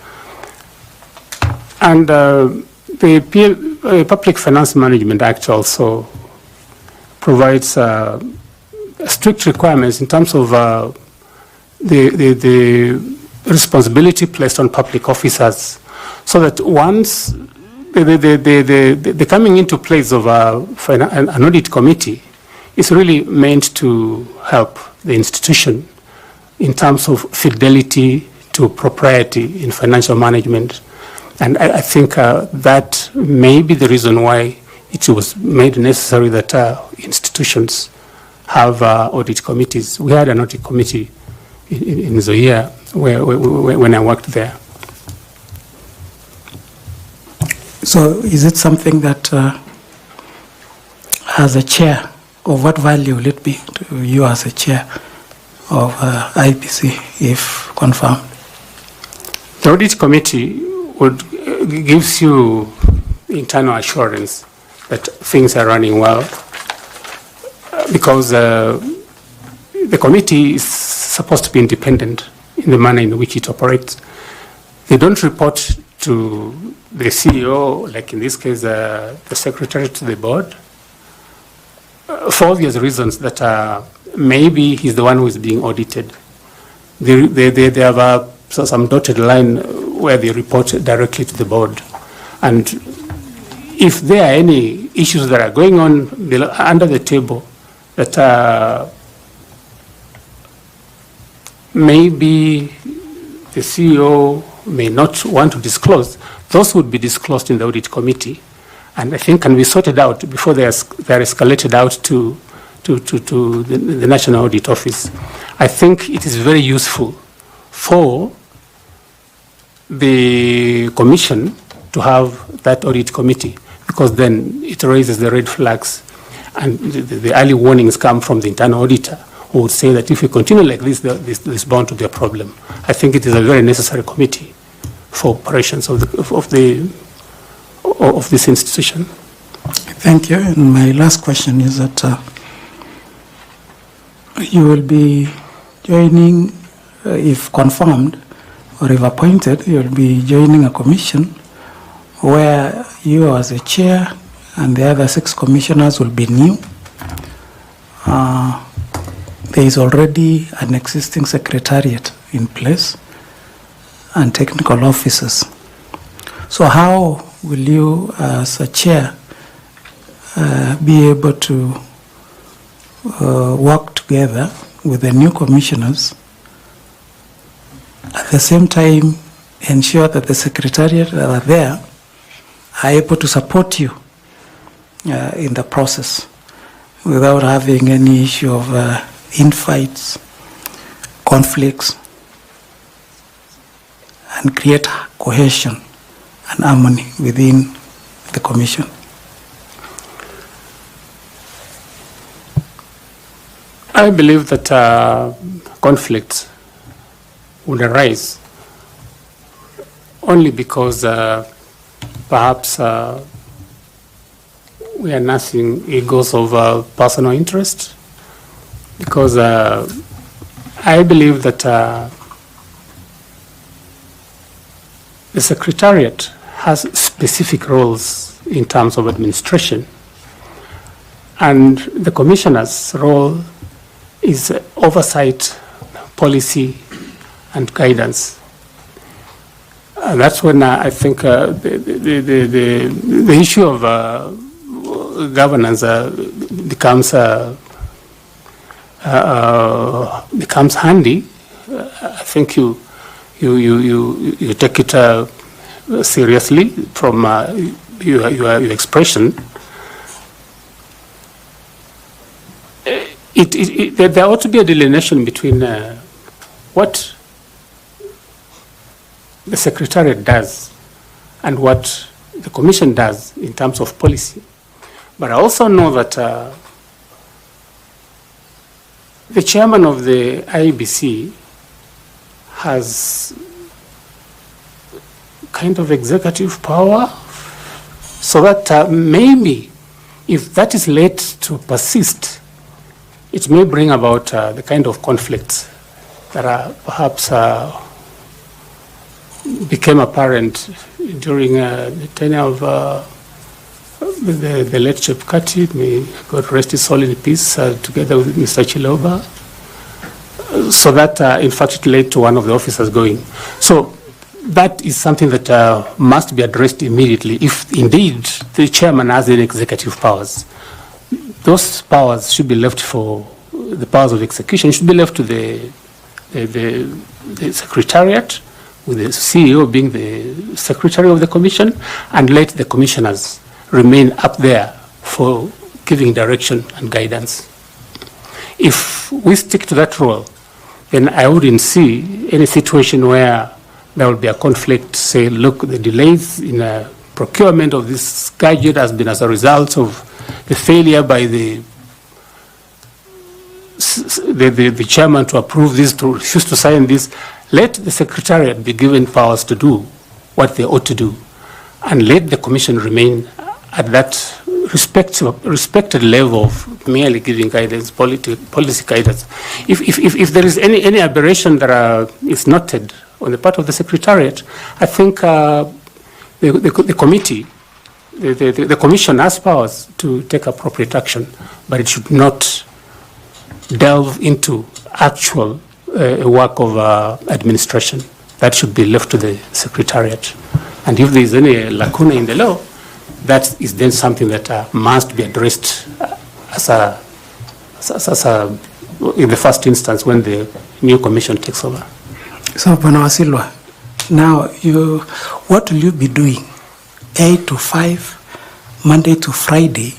And the Public Finance Management Act also provides strict requirements in terms of the responsibility placed on public officers, so that once the coming into place of an audit committee is really meant to help the institution in terms of fidelity to propriety in financial management. And I think that may be the reason why it was made necessary that institutions have audit committees. We had an audit committee in Nzoia when I worked there. So is it something that as a chair, of what value will it be to you as a chair of IEBC if confirmed? The audit committee gives you internal assurance that things are running well, because the committee is supposed to be independent in the manner in which it operates. They don't report to the CEO, like in this case, the secretary to the board, for obvious reasons that maybe he's the one who is being audited. They have some dotted line where they report directly to the board. And if there are any issues that are going on under the table that maybe the CEO may not want to disclose, those would be disclosed in the audit committee, and I think can be sorted out before they're escalated out to the National Audit Office. I think it is very useful for the Commission to have that audit committee, because then it raises the red flags, and the early warnings come from the internal auditor, who would say that if we continue like this, there's bound to be a problem. I think it is a very necessary committee for operations of this institution. Thank you. And my last question is that you will be joining if confirmed or if appointed, you'll be joining a commission where you as a chair and the other 6 commissioners will be new. There is already an existing secretariat in place and technical officers. So how will you, as a chair, be able to work together with the new commissioners, at the same time ensure that the secretariat that are there are able to support you in the process without having any issue of infights, conflicts, and create cohesion and harmony within the commission? I believe that conflicts would arise only because perhaps we are nursing egos of personal interest, because I believe that the Secretariat has specific roles in terms of administration, and the Commissioner's role is oversight, policy, and guidance. That's when I think the issue of governance becomes handy. I think you take it seriously from your expression. There ought to be a delineation between what the Secretariat does and what the Commission does in terms of policy. But I also know that the chairman of the IEBC has kind of executive power, so that maybe if that is led to persist, it may bring about the kind of conflicts that are perhaps became apparent during the tenure of the late Chepkati, may God rest his soul in peace, together with Mr. Chiloba, so that in fact it led to one of the officers going. So that is something that must be addressed immediately if indeed the chairman has any executive powers. Those powers should be left for the powers of execution, should be left to the Secretariat, with the CEO being the Secretary of the Commission, and let the commissioners remain up there for giving direction and guidance. If we stick to that role, then I wouldn't see any situation where there will be a conflict, say, look, the delays in procurement of this gadget has been as a result of the failure by the chairman to approve this, to refuse to sign this. Let the Secretariat be given powers to do what they ought to do, and let the Commission remain at that respected level of merely giving guidance, policy guidance. If there is any aberration that is noted on the part of the Secretariat, I think the committee, the Commission has powers to take appropriate action, but it should not delve into actual work of administration. That should be left to the Secretariat. And if there is any lacuna in the law, that is then something that must be addressed in the first instance when the new Commission takes over. So, Bwana Wasilwa, now what will you be doing 8 to 5, Monday to Friday,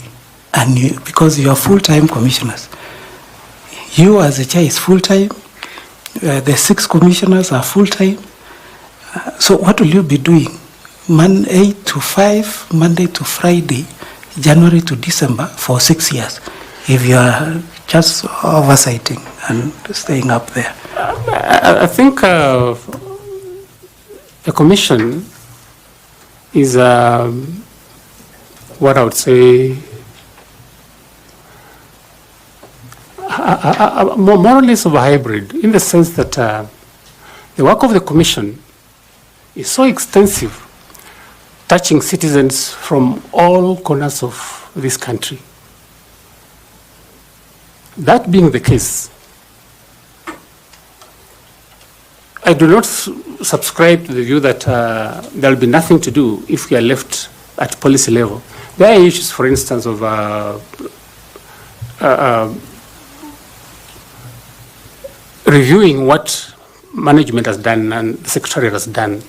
and because you are full-time commissioners? You as a chair is full-time, the 6 commissioners are full-time. So what will you be doing 8 to 5, Monday to Friday, January to December for 6 years, if you are just oversighting and staying up there? I think the Commission is what I would say more or less of a hybrid, in the sense that The work of the Commission is so extensive, touching citizens from all corners of this country. That being the case, I do not subscribe to the view that there will be nothing to do if we are left at policy level. There are issues, for instance, of reviewing what management has done and the Secretariat has done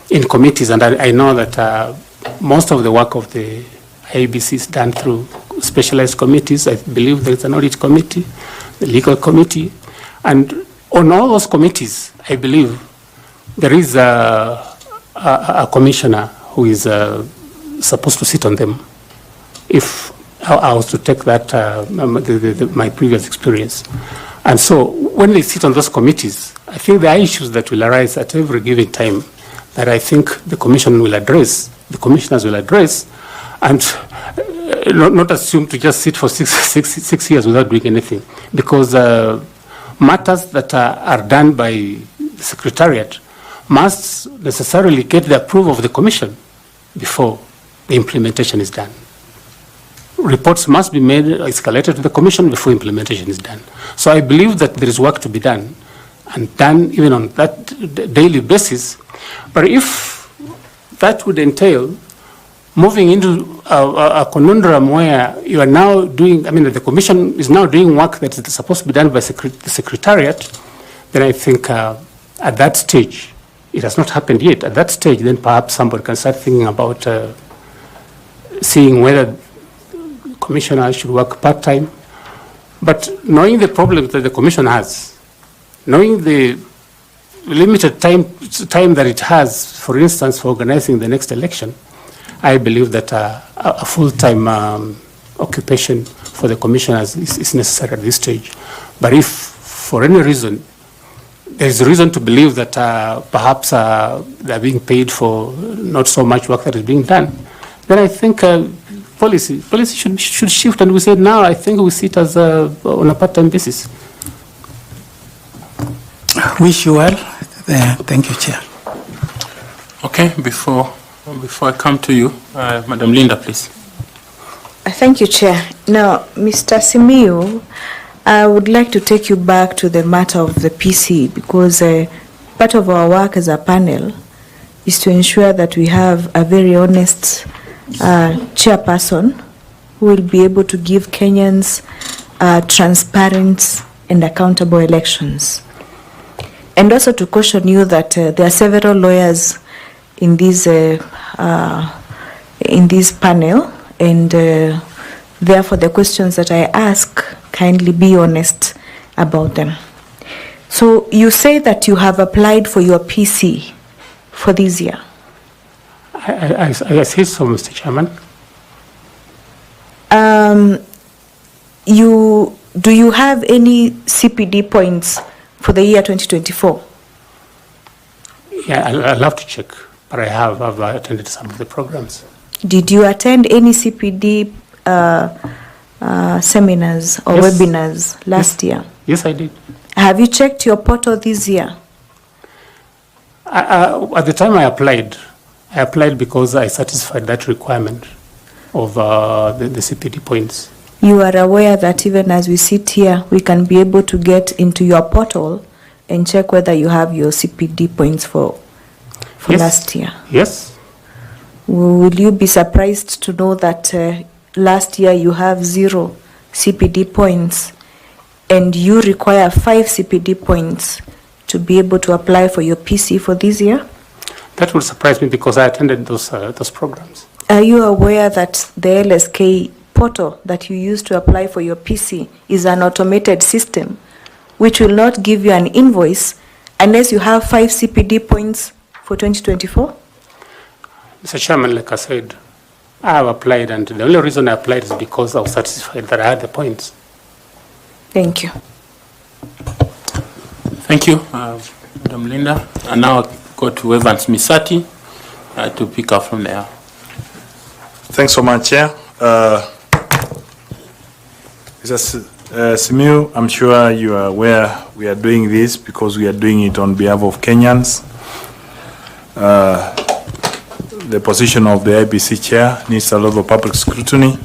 in committees, and I know that most of the work of the IEBC is done through specialized committees. I believe there is an audit committee, the legal committee, and on all those committees, I believe there is a commissioner who is supposed to sit on them. If I was to take that, my previous experience. And so when they sit on those committees, I think there are issues that will arise at every given time that I think the Commission will address, the commissioners will address, and not assume to just sit for six years without doing anything. Because matters that are done by the Secretariat must necessarily get the approval of the Commission before the implementation is done. Reports must be made, escalated to the Commission before implementation is done. So I believe that there is work to be done, and done even on that daily basis. But if that would entail moving into a conundrum where you are now doing, the Commission is now doing work that is supposed to be done by the Secretariat, then I think at that stage, it has not happened yet. At that stage, then perhaps somebody can start thinking about seeing whether commissioners should work part-time. But knowing the problems that the Commission has, knowing the limited time that it has, for instance, for organizing the next election, I believe that a full-time occupation for the commissioners is necessary at this stage. But if, for any reason, there is a reason to believe that perhaps they're being paid for not so much work that is being done, then I think policy should shift, and we said now I think we sit as on a part-time basis. Wish you well. Thank you, Chair. Okay, before I come to you, Madam Linda, please. Thank you, Chair. Now, Mr. Simiyu, I would like to take you back to the matter of the PC, because part of our work as a panel is to ensure that we have a very honest chairperson who will be able to give Kenyans transparent and accountable elections. And also to caution you that there are several lawyers in this panel, and therefore the questions that I ask, kindly be honest about them. So you say that you have applied for your PC for this year. I say so, Mr. Chairman. Do you have any CPD points for the year 2024? Yeah, I'll have to check, but I've attended some of the programs. Did you attend any CPD seminars or Yes. webinars last year? Yes, I did. Have you checked your portal this year? At the time I applied because I satisfied that requirement of the CPD points. You are aware that even as we sit here, we can be able to get into your portal and check whether you have your CPD points for Yes. last year. Yes. Will you be surprised to know that last year you have 0 CPD points and you require 5 CPD points to be able to apply for your PC for this year? That will surprise me because I attended those programs. Are you aware that the LSK portal that you use to apply for your PC is an automated system which will not give you an invoice unless you have 5 CPD points for 2024? Mr. Chairman, like I said, I have applied, and the only reason I applied is because I was satisfied that I had the points. Thank you. Thank you, Madam Linda. And now I go to Evans Misati to pick up from there. Thanks so much, Chair. It's Simiyu, I'm sure you are aware we are doing this because we are doing it on behalf of Kenyans. The position of the IEBC chair needs a lot of public scrutiny,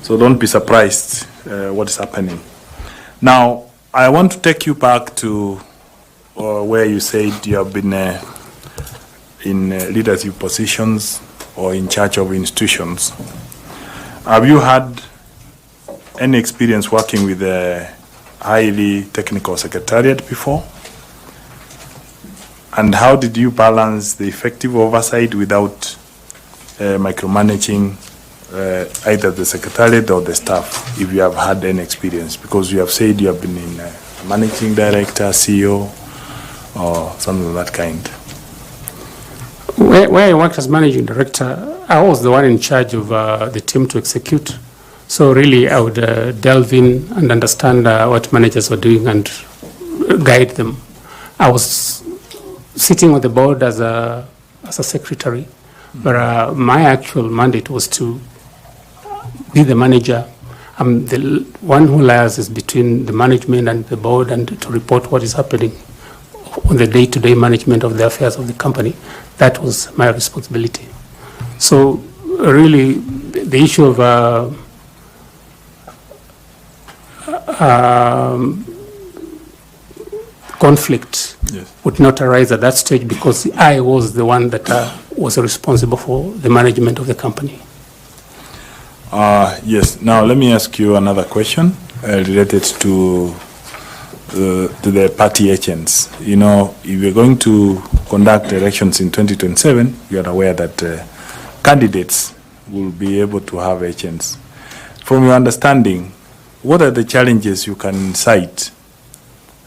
so don't be surprised what is happening. Now, I want to take you back to where you said you have been in leadership positions or in charge of institutions. Have you had any experience working with a highly technical secretariat before? And how did you balance the effective oversight without micromanaging either the secretariat or the staff, if you have had any experience? Because you have said you have been in managing director, CEO, or something of that kind. Where I worked as managing director, I was the one in charge of the team to execute. So really, I would delve in and understand what managers were doing and guide them. I was sitting on the board as a secretary, but my actual mandate was to be the manager. I'm the one who liaises between the management and the board and to report what is happening on the day-to-day management of the affairs of the company. That was my responsibility. So really, the issue of conflict would not arise at that stage because I was the one that was responsible for the management of the company. Yes. Now let me ask you another question related to the party agents. You know, if we're going to conduct elections in 2027, you are aware that candidates will be able to have agents. From your understanding, what are the challenges you can cite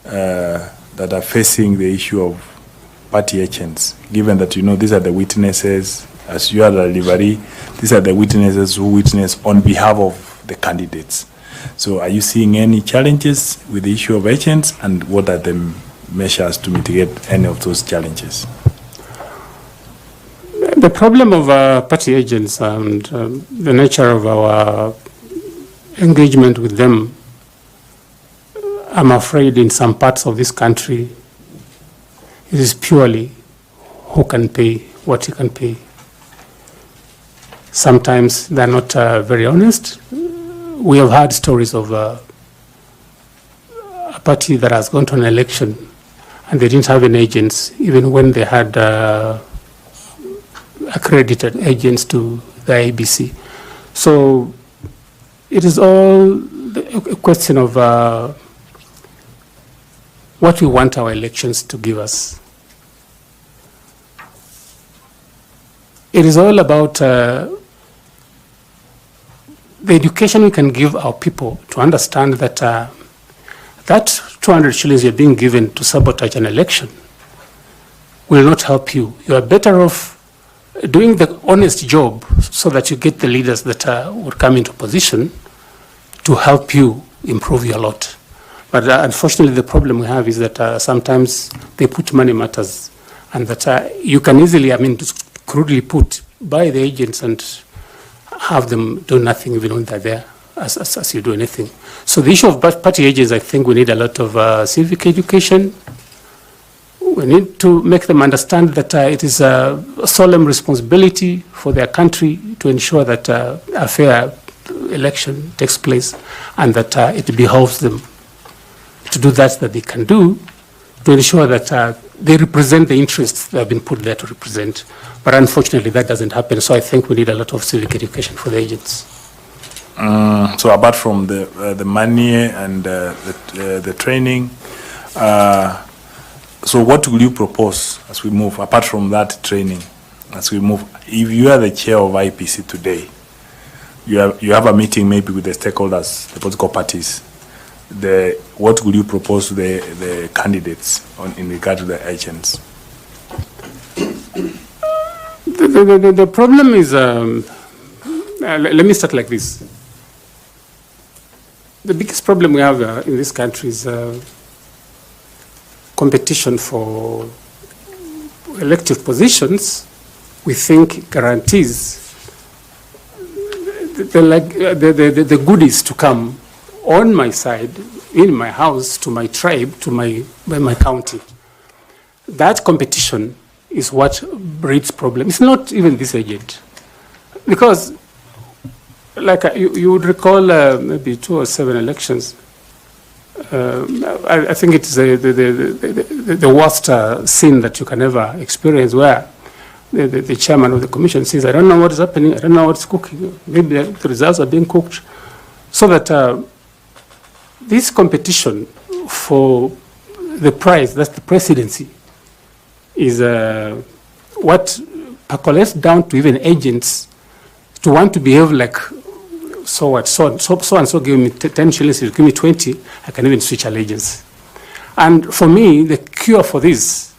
that are facing the issue of party agents, given that, you know, these are the witnesses, as you are the delivery, these are the witnesses who witness on behalf of the candidates. So are you seeing any challenges with the issue of agents, and what are the measures to mitigate any of those challenges? The problem of party agents and the nature of our engagement with them, I'm afraid in some parts of this country, it is purely who can pay what he can pay. Sometimes they're not very honest. We have heard stories of a party that has gone to an election and they didn't have any agents, even when they had accredited agents to the IEBC. So it is all a question of what we want our elections to give us. It is all about the education we can give our people to understand that that 200 shillings you're being given to sabotage an election will not help you. You are better off doing the honest job so that you get the leaders that would come into position to help you improve your lot. But unfortunately, the problem we have is that sometimes they put money matters, and that you can easily, just crudely put, buy the agents and have them do nothing even when they're there, as you do anything. So the issue of party agents, I think we need a lot of civic education. We need to make them understand that it is a solemn responsibility for their country to ensure that a fair election takes place, and that it behoves them to do that they can do, to ensure that they represent the interests that have been put there to represent. But unfortunately, that doesn't happen. So I think we need a lot of civic education for the agents. So apart from the money and the training, so what will you propose as we move, apart from that training, as we move? If you are the chair of IEBC today, you have a meeting maybe with the stakeholders, the political parties, what will you propose to the candidates in regard to the agents? The problem is, let me start like this. The biggest problem we have in this country is competition for elective positions. We think guarantees the goodies to come on my side, in my house, to my tribe, to my county. That competition is what breeds problems. It's not even this agent. Because, like you would recall maybe 2 or 7 elections, I think it's the worst scene that you can ever experience, where the chairman of the commission says, I don't know what is happening, I don't know what's cooking, maybe the results are being cooked. So that this competition for the prize, that's the presidency, is what percolates down to even agents to want to behave like, so what, so and so give me 10 shillings, you give me 20, I can even switch allegiance. And for me, the cure for this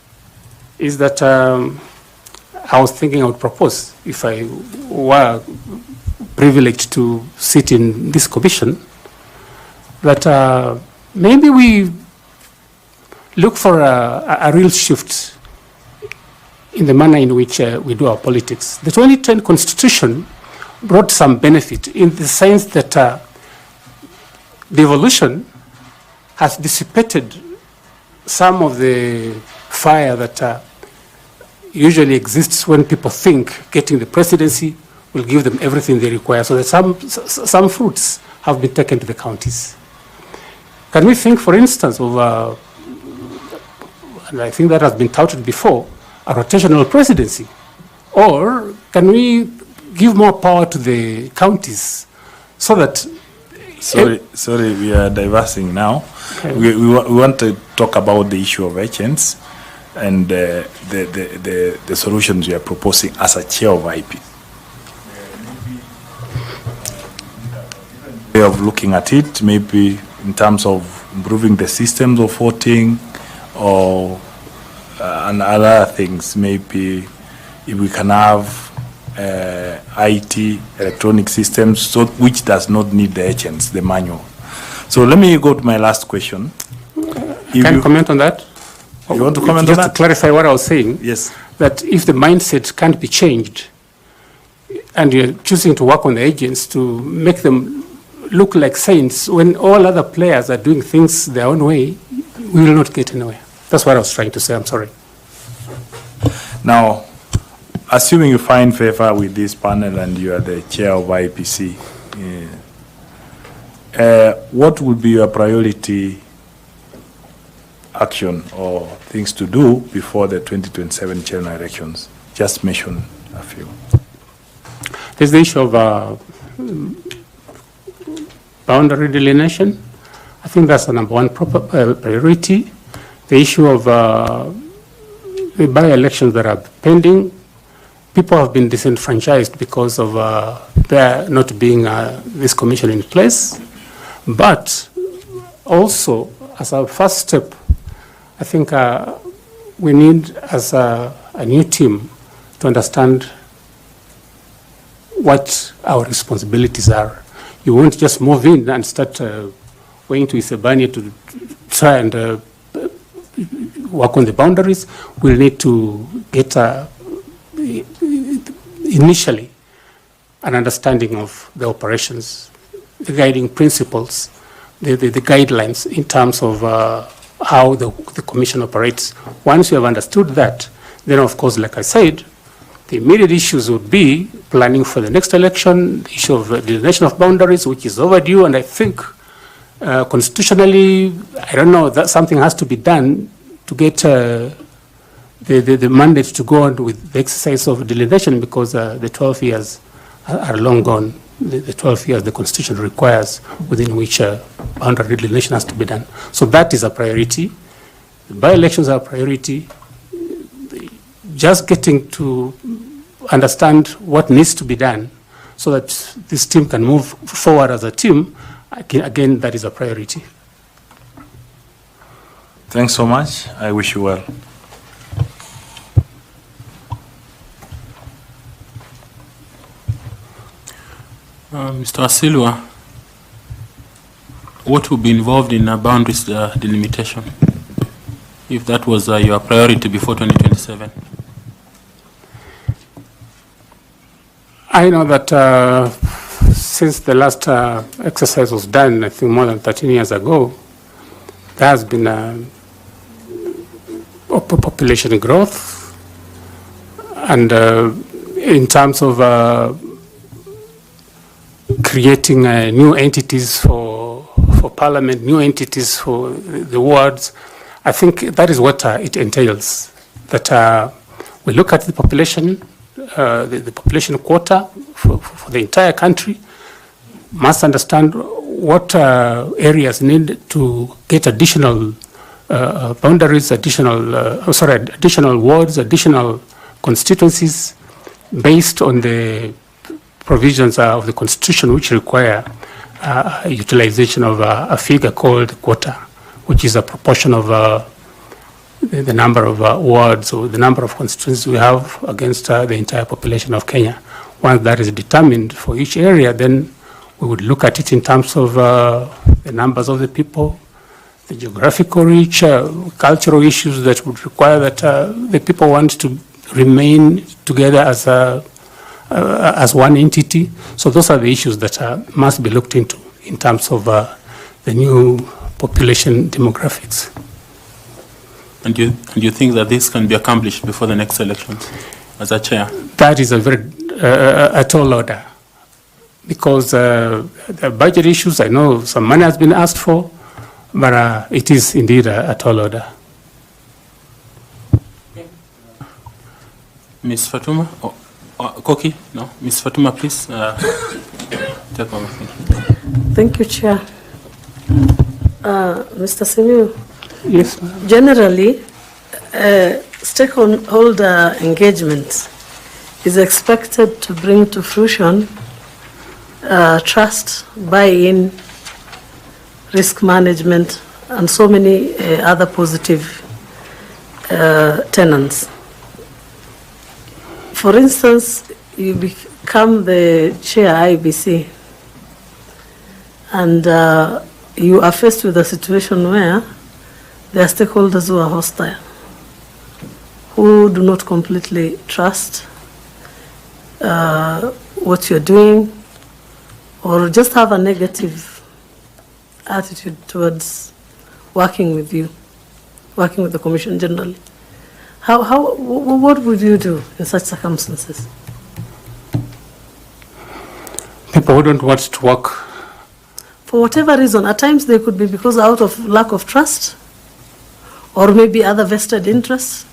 is that I was thinking I would propose, if I were privileged to sit in this commission, that maybe we look for a real shift in the manner in which we do our politics. The 2010 Constitution brought some benefit in the sense that devolution has dissipated some of the fire that usually exists when people think getting the presidency will give them everything they require. So that some fruits have been taken to the counties. Can we think, for instance, of, and I think that has been touted before, a rotational presidency? Or can we give more power to the counties so that... Sorry, we are diversing now. Okay. We want to talk about the issue of agents and the solutions you are proposing as a chair of IP. Way of looking at it, maybe in terms of improving the systems of voting or and other things, maybe if we can have IT, electronic systems, so which does not need the agents, the manual. So let me go to my last question. Can you comment on that? You want to comment on that? Just to clarify what I was saying. Yes. That if the mindset can't be changed, and you're choosing to work on the agents to make them look like saints when all other players are doing things their own way, we will not get anywhere. That's what I was trying to say. I'm sorry. Now, assuming you find favor with this panel and you are the chair of IEBC, what would be your priority action or things to do before the 2027 general elections? Just mention a few. There's the issue of boundary delineation. I think that's the number one priority. The issue of the by-elections that are pending. People have been disenfranchised because of there not being this commission in place. But also, as a first step, I think we need, as a new team, to understand what our responsibilities are. You won't just move in and start going to Isebania to try and work on the boundaries. We'll need to get initially an understanding of the operations, the guiding principles, the guidelines in terms of how the commission operates. Once you have understood that, then of course, like I said, the immediate issues would be planning for the next election, the issue of delineation of boundaries, which is overdue, and I think constitutionally, I don't know, that something has to be done to get the mandate to go on with the exercise of delineation, because the 12 years are long gone. The 12 years the Constitution requires within which boundary delineation has to be done. So that is a priority. The by-elections are a priority. Just getting to understand what needs to be done so that this team can move forward as a team, again, that is a priority. Thanks so much. I wish you well. Mr. Asilwa, what would be involved in boundaries delimitation, if that was your priority before 2027? since the last exercise was done, I think more than 13 years ago, there has been population growth, and in terms of creating new entities for parliament, new entities for the wards, I think that is what it entails. That we look at the population, the population quota for the entire country, must understand what areas need to get additional boundaries, additional wards, additional constituencies, based on the provisions of the Constitution, which require utilization of a figure called quota, which is a proportion of the number of wards or the number of constituencies we have against the entire population of Kenya. Once that is determined for each area, then we would look at it in terms of the numbers of the people, the geographical reach, cultural issues that would require that the people want to remain together as one entity. So those are the issues that must be looked into in terms of the new population demographics. And you think that this can be accomplished before the next elections, as a chair? That is a very a tall order, because the budget issues, I know some money has been asked for, but it is indeed a tall order. Ms. Fatuma? Koki? No? Ms. Fatuma, please. Take over. Thank you, Chair. Mr. Simiyu, Yes, ma'am. generally, stakeholder engagement is expected to bring to fruition trust, buy-in, risk management, and so many other positive tenets. For instance, you become the chair IEBC, and you are faced with a situation where there are stakeholders who are hostile, who do not completely trust what you're doing, or just have a negative attitude towards working with you, working with the Commission generally. What would you do in such circumstances? People who don't want to work. For whatever reason, at times they could be because out of lack of trust, or maybe other vested interests.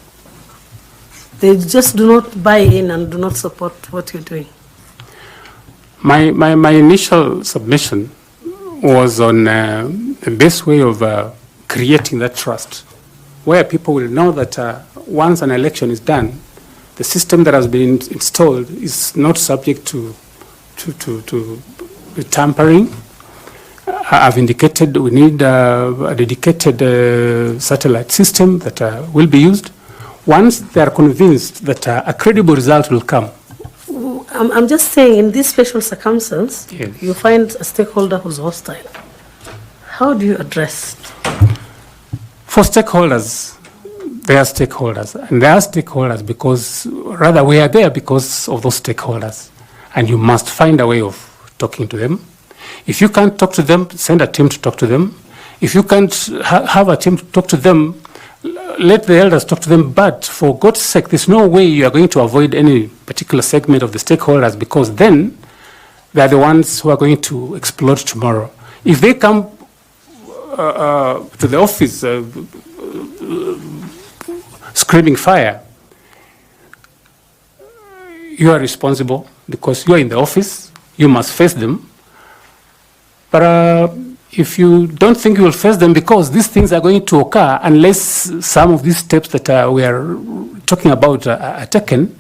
They just do not buy in and do not support what you're doing. My initial submission was on the best way of creating that trust, where people will know that once an election is done, the system that has been installed is not subject to tampering. I've indicated we need a dedicated satellite system that will be used. Once they are convinced that a credible result will come. I'm just saying, in this special circumstance, Yes. you find a stakeholder who's hostile. How do you address it? For stakeholders, they are stakeholders. And they are stakeholders because, rather, we are there because of those stakeholders. And you must find a way of talking to them. If you can't talk to them, send a team to talk to them. If you can't have a team to talk to them, let the elders talk to them. But for God's sake, there's no way you are going to avoid any particular segment of the stakeholders, because then they're the ones who are going to explode tomorrow. If they come to the office screaming fire, you are responsible because you are in the office. You must face them. But if you don't think you will face them, because these things are going to occur unless some of these steps that we are talking about are taken,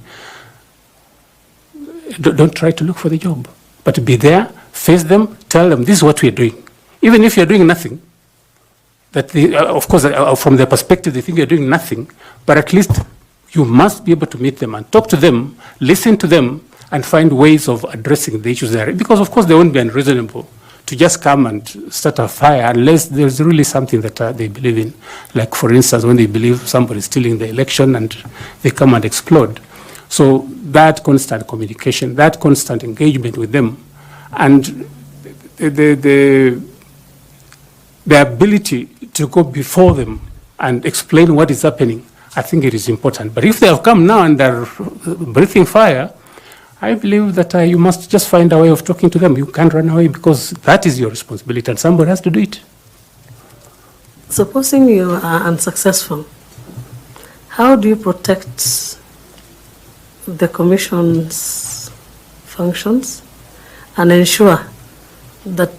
don't try to look for the job. But be there, face them, tell them this is what we are doing. Even if you're doing nothing, that of course, from their perspective, they think you're doing nothing, but at least you must be able to meet them and talk to them, listen to them, and find ways of addressing the issues there. Because, of course, they won't be unreasonable to just come and start a fire unless there's really something that they believe in. Like, for instance, when they believe somebody is stealing the election and they come and explode. So that constant communication, that constant engagement with them, And the ability to go before them and explain what is happening, I think it is important. But if they have come now and they're breathing fire, I believe that you must just find a way of talking to them. You can't run away because that is your responsibility and somebody has to do it. Supposing you are unsuccessful, how do you protect the Commission's functions and ensure that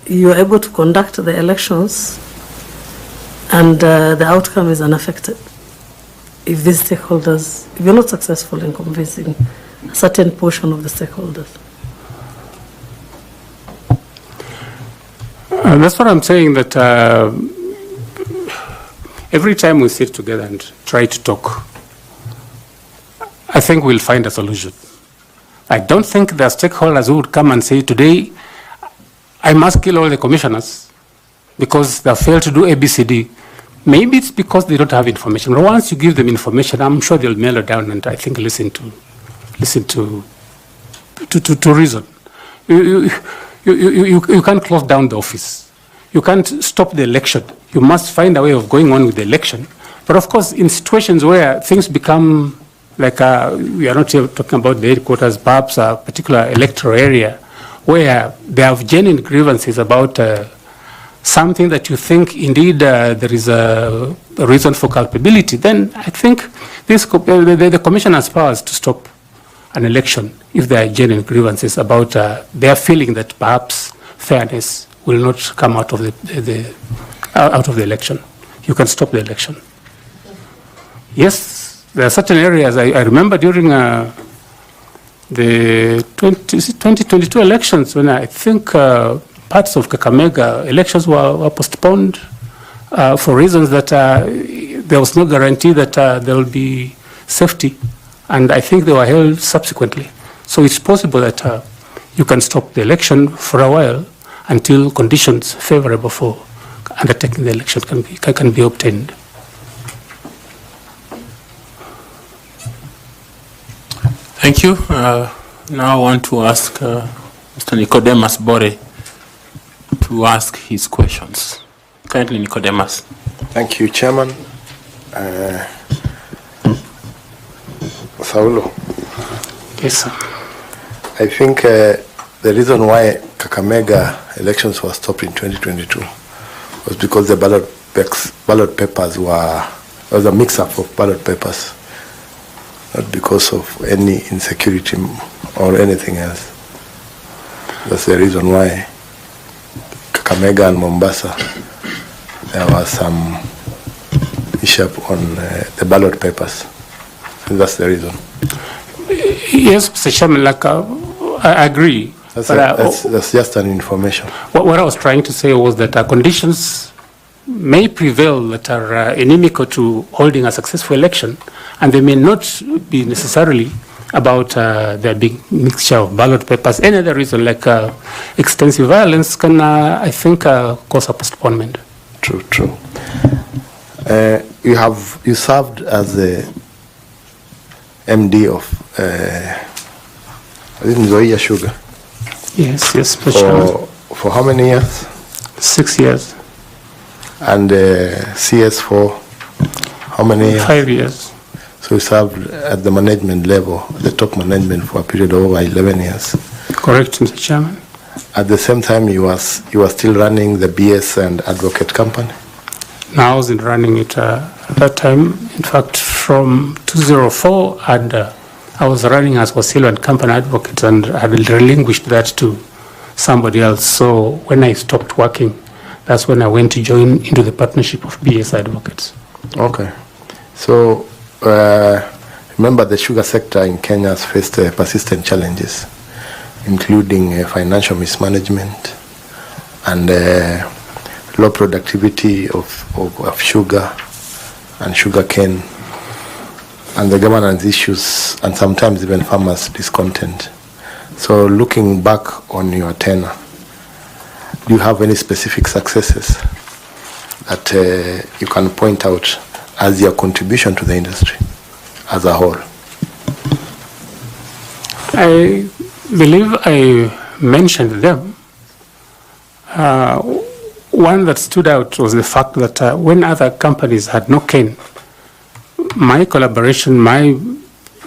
you are able to conduct the elections and the outcome is unaffected? If these stakeholders, if you're not successful in convincing a certain portion of the stakeholders. That's what I'm saying, that every time we sit together and try to talk, I think we'll find a solution. I don't think there are stakeholders who would come and say, today, I must kill all the commissioners because they failed to do ABCD. Maybe it's because they don't have information. But once you give them information, I'm sure they'll mellow down and I think listen to reason. You can't close down the office. You can't stop the election. You must find a way of going on with the election. But of course, in situations where things become like we are not talking about the headquarters, perhaps a particular electoral area where they have genuine grievances about something that you think indeed there is a reason for culpability, then I think the Commission has powers to stop an election if there are genuine grievances about their feeling that perhaps fairness will not come out of the election. You can stop the election. Yes, there are certain areas. I remember during the 2022 elections when I think parts of Kakamega elections were postponed for reasons that there was no guarantee that there will be safety, and I think they were held subsequently. So it's possible that you can stop the election for a while until conditions favorable for undertaking the election can be obtained. Thank you. Now I want to ask Mr. Nicodemus Bore to ask his questions. Kindly, Nicodemus. Thank you, Chairman. Saulo. Yes, sir. I think the reason why Kakamega elections were stopped in 2022 was because the ballot papers there was a mix-up of ballot papers, not because of any insecurity or anything else. That's the reason why Kakamega and Mombasa, there was some issue on the ballot papers. And that's the reason. Yes, Mr. Chairman, I agree. That's just an information. What I was trying to say was that conditions may prevail that are inimical to holding a successful election, and they may not be necessarily about there being mixture of ballot papers. Any other reason, like extensive violence, can, I think, cause a postponement. True. You served as the MD of Zoya Sugar. Yes, Mr. Chairman. For how many years? 6 years. And CS for how many years? 5 years. So you served at the management level, the top management, for a period of over 11 years. Correct, Mr. Chairman. At the same time, you were still running the BS and Advocate Company? Now I was running it at that time. In fact, from 2004, and I was running as Wasilo and Company Advocate, and I had relinquished that to somebody else. So when I stopped working, that's when I went to join into the partnership of BS Advocates. Okay. So remember, the sugar sector in Kenya has faced persistent challenges, including financial mismanagement and low productivity of sugar and sugar cane, and the governance issues, and sometimes even farmers' discontent. So looking back on your tenure, do you have any specific successes that you can point out as your contribution to the industry as a whole? I believe I mentioned them, one that stood out was the fact that when other companies had no cane, my collaboration, my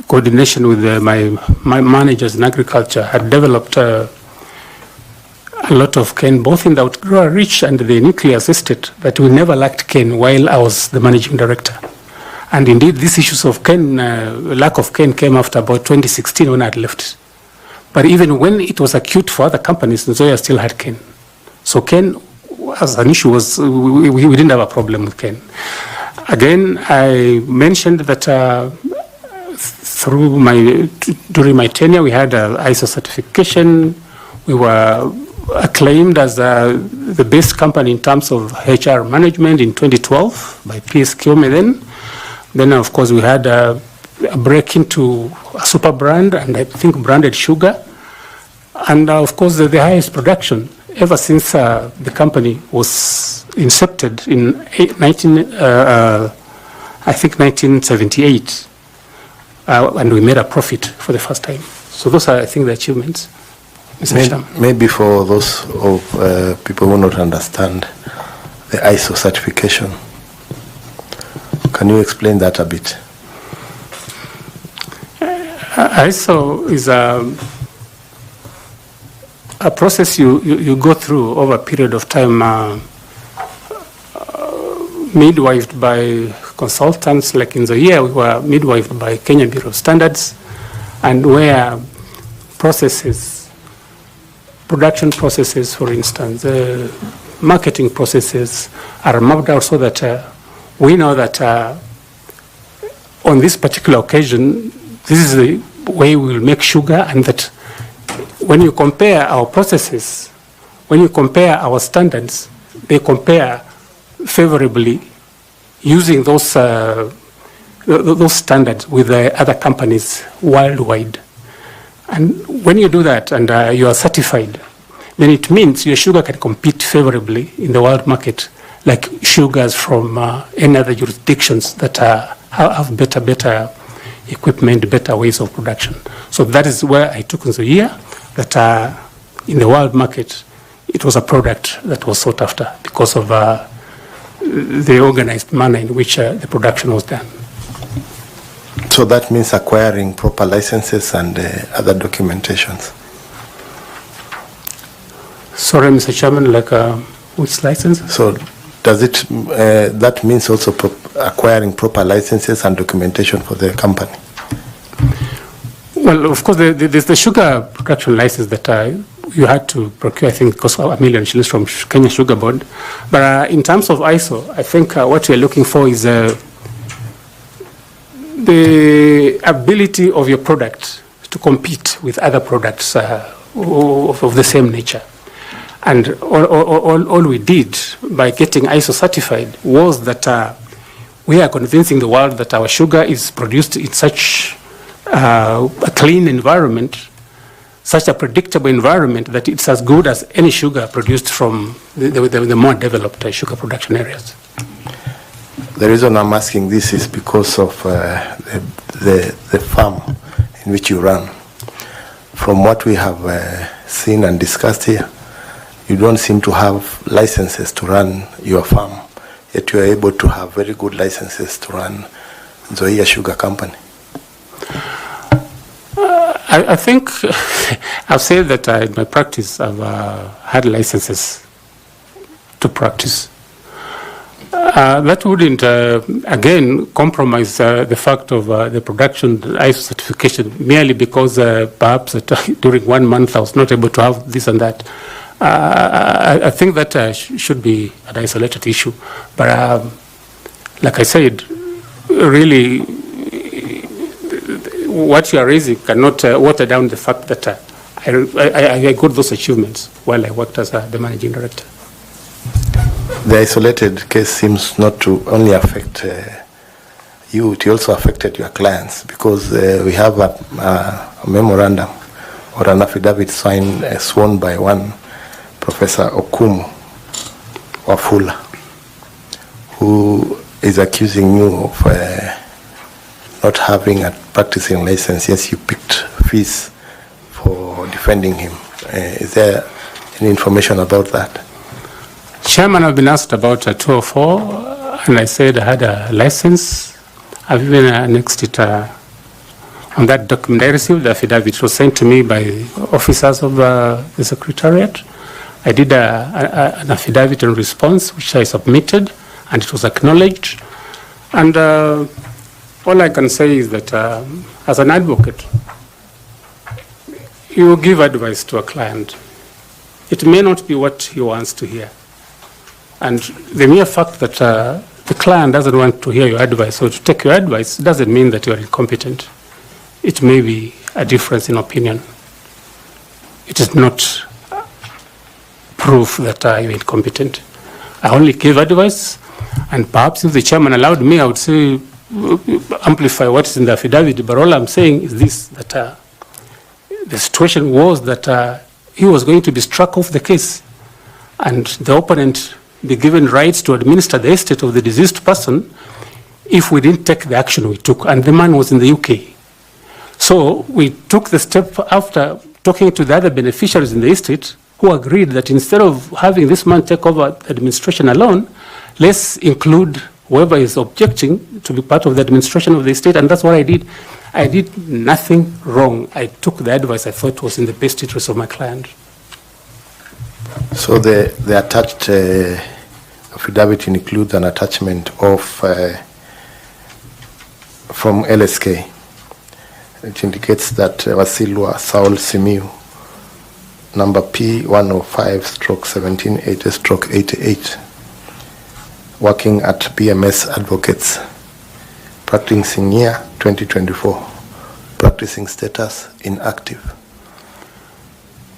coordination with my managers in agriculture had developed a lot of cane, both in the outgrower rich and the nucleus estate, that we never lacked cane while I was the managing director. And indeed, these issues of cane, lack of cane, came after about 2016 when I had left. But even when it was acute for other companies, Nzoia still had cane. So cane, as an issue, was we didn't have a problem with cane. Again, I mentioned that during my tenure, we had ISO certification. We were acclaimed as the best company in terms of HR management in 2012 by PSQM then. Then, of course, we had a break into a super brand, and I think branded sugar. And, of course, the highest production ever since the company was incepted in 1978. And we made a profit for the first time. So those are, I think, the achievements. Maybe for those of people who not understand the ISO certification, can you explain that a bit? ISO is a process you go through over a period of time, midwifed by consultants. Like in the year, we were midwifed by Kenya Bureau of Standards, and where processes, production processes, for instance, marketing processes are mapped out so that we know that on this particular occasion, this is the way we will make sugar, and that when you compare our processes, when you compare our standards, they compare favorably using those standards with other companies worldwide. And when you do that and you are certified, then it means your sugar can compete favorably in the world market, like sugars from any other jurisdictions that have better equipment, better ways of production. So that is where I took in the year that in the world market, it was a product that was sought after because of the organized manner in which the production was done. So that means acquiring proper licenses and other documentations. Sorry, Mr. Chairman, like which licenses? So does it, that means also acquiring proper licenses and documentation for the company? Well, of course, there's the sugar production license that you had to procure, I think it cost $1 million from Kenya Sugar Board. But in terms of ISO, I think what we're looking for is the ability of your product to compete with other products of the same nature. And all we did by getting ISO certified was that we are convincing the world that our sugar is produced in such a clean environment, such a predictable environment, that it's as good as any sugar produced from the more developed sugar production areas. The reason I'm asking this is because of the farm in which you run. From what we have seen and discussed here, you don't seem to have licenses to run your farm, yet you are able to have very good licenses to run Nzoia Sugar Company. I think I've said that in my practice I've had licenses to practice. That wouldn't, again, compromise the fact of the production, the ISO certification, merely because perhaps during 1 month I was not able to have this and that. I think that should be an isolated issue. But like I said, really, what you are raising cannot water down the fact that I got those achievements while I worked as the managing director. The isolated case seems not to only affect you, it also affected your clients, because we have a memorandum or an affidavit sworn by one Professor Okumu Wafula, who is accusing you of not having a practicing license. Yes, you picked fees for defending him. Is there any information about that? Chairman, I've been asked about 204, and I said I had a license. I've even annexed it on that document. I received the affidavit. It was sent to me by officers of the Secretariat. I did an affidavit in response, which I submitted, and it was acknowledged. And all I can say is that as an advocate, you give advice to a client. It may not be what he wants to hear. And the mere fact that the client doesn't want to hear your advice or to take your advice doesn't mean that you are incompetent. It may be a difference in opinion. It is not proof that you're incompetent. I only give advice, and perhaps if the chairman allowed me, I would say amplify what is in the affidavit, but all I'm saying is this, that the situation was that he was going to be struck off the case, and the opponent be given rights to administer the estate of the deceased person if we didn't take the action we took, and the man was in the UK. So we took the step after talking to the other beneficiaries in the estate who agreed that instead of having this man take over the administration alone, let's include whoever is objecting to be part of the administration of the estate, and that's what I did. I did nothing wrong. I took the advice I thought was in the best interest of my client. So the attached affidavit includes an attachment of from LSK. It indicates that Wasilwa Saul Simiyu, number P105/1780/88, working at BMS Advocates, practicing year 2024, practicing status inactive.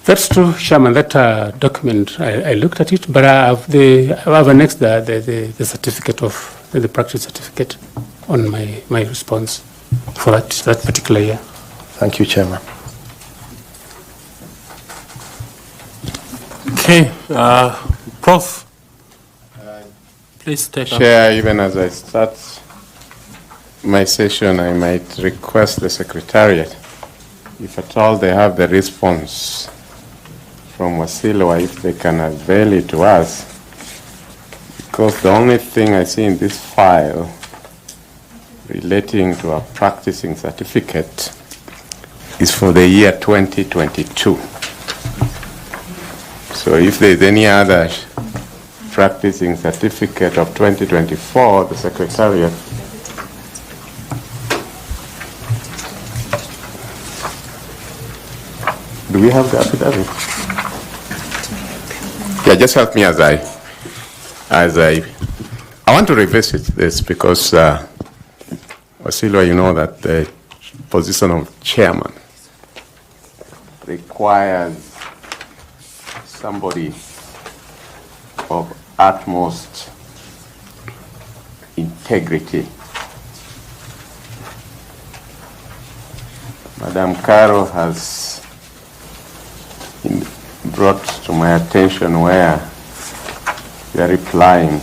That's true, Chairman. That document, I looked at it, but I have annexed the certificate of the practice certificate on my response for that particular year. Thank you, Chairman. Okay, Prof. Please take Chair, even as I start my session, I might request the Secretariat, if at all they have the response from Wasilwa, if they can avail it to us, because the only thing I see in this file relating to a practicing certificate is for the year 2022. So if there's any other practicing certificate of 2024, the Secretariat do we have the affidavit? Yeah, just help me as I want to revisit this because Wasilwa, you know that the position of chairman requires somebody of utmost integrity. Madam Caro has brought to my attention where we are replying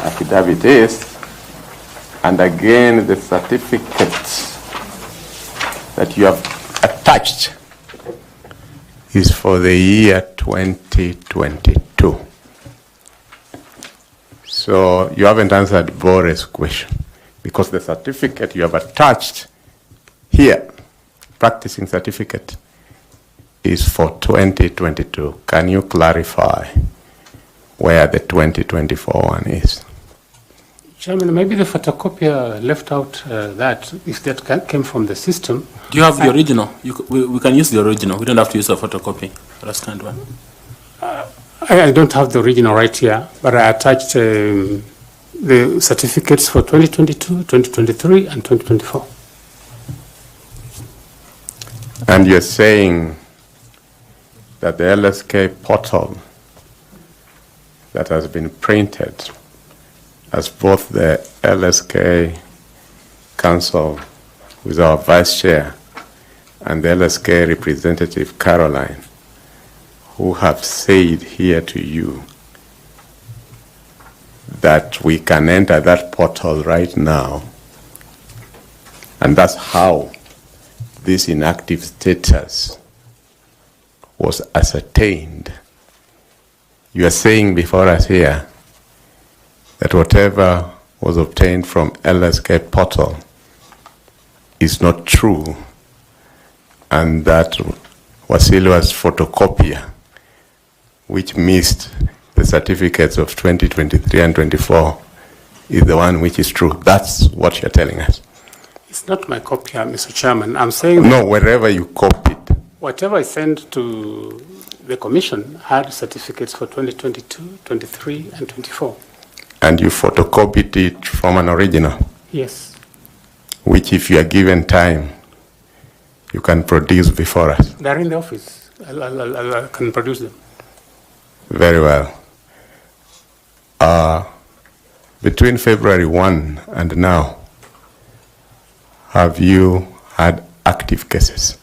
affidavit is, and again the certificate that you have attached is for the year 2022. So you haven't answered Boris' question, because the certificate you have attached here, practicing certificate, is for 2022. Can you clarify where the 2024 one is? Chairman, maybe the photocopier left out that, if that came from the system. Do you have the original? We can use the original. We don't have to use a photocopy for a scanned one. I don't have the original right here, but I attached the certificates for 2022, 2023, and 2024. And you're saying that the LSK portal that has been printed as both the LSK Council with our Vice Chair and the LSK representative Caroline, who have said here to you that we can enter that portal right now, and that's how this inactive status was ascertained. You are saying before us here that whatever was obtained from LSK portal is not true, and that Wasilua's photocopier, which missed the certificates of 2023 and 24, is the one which is true. That's what you're telling us. It's not my copier, Mr. Chairman. I'm saying No, wherever you copied. whatever I sent to the Commission had certificates for 2022, 23, and 24. And you photocopied it from an original, Yes. which if you are given time, you can produce before us. They're in the office. I can produce them. Very well. Between February 1 and now, have you had active cases?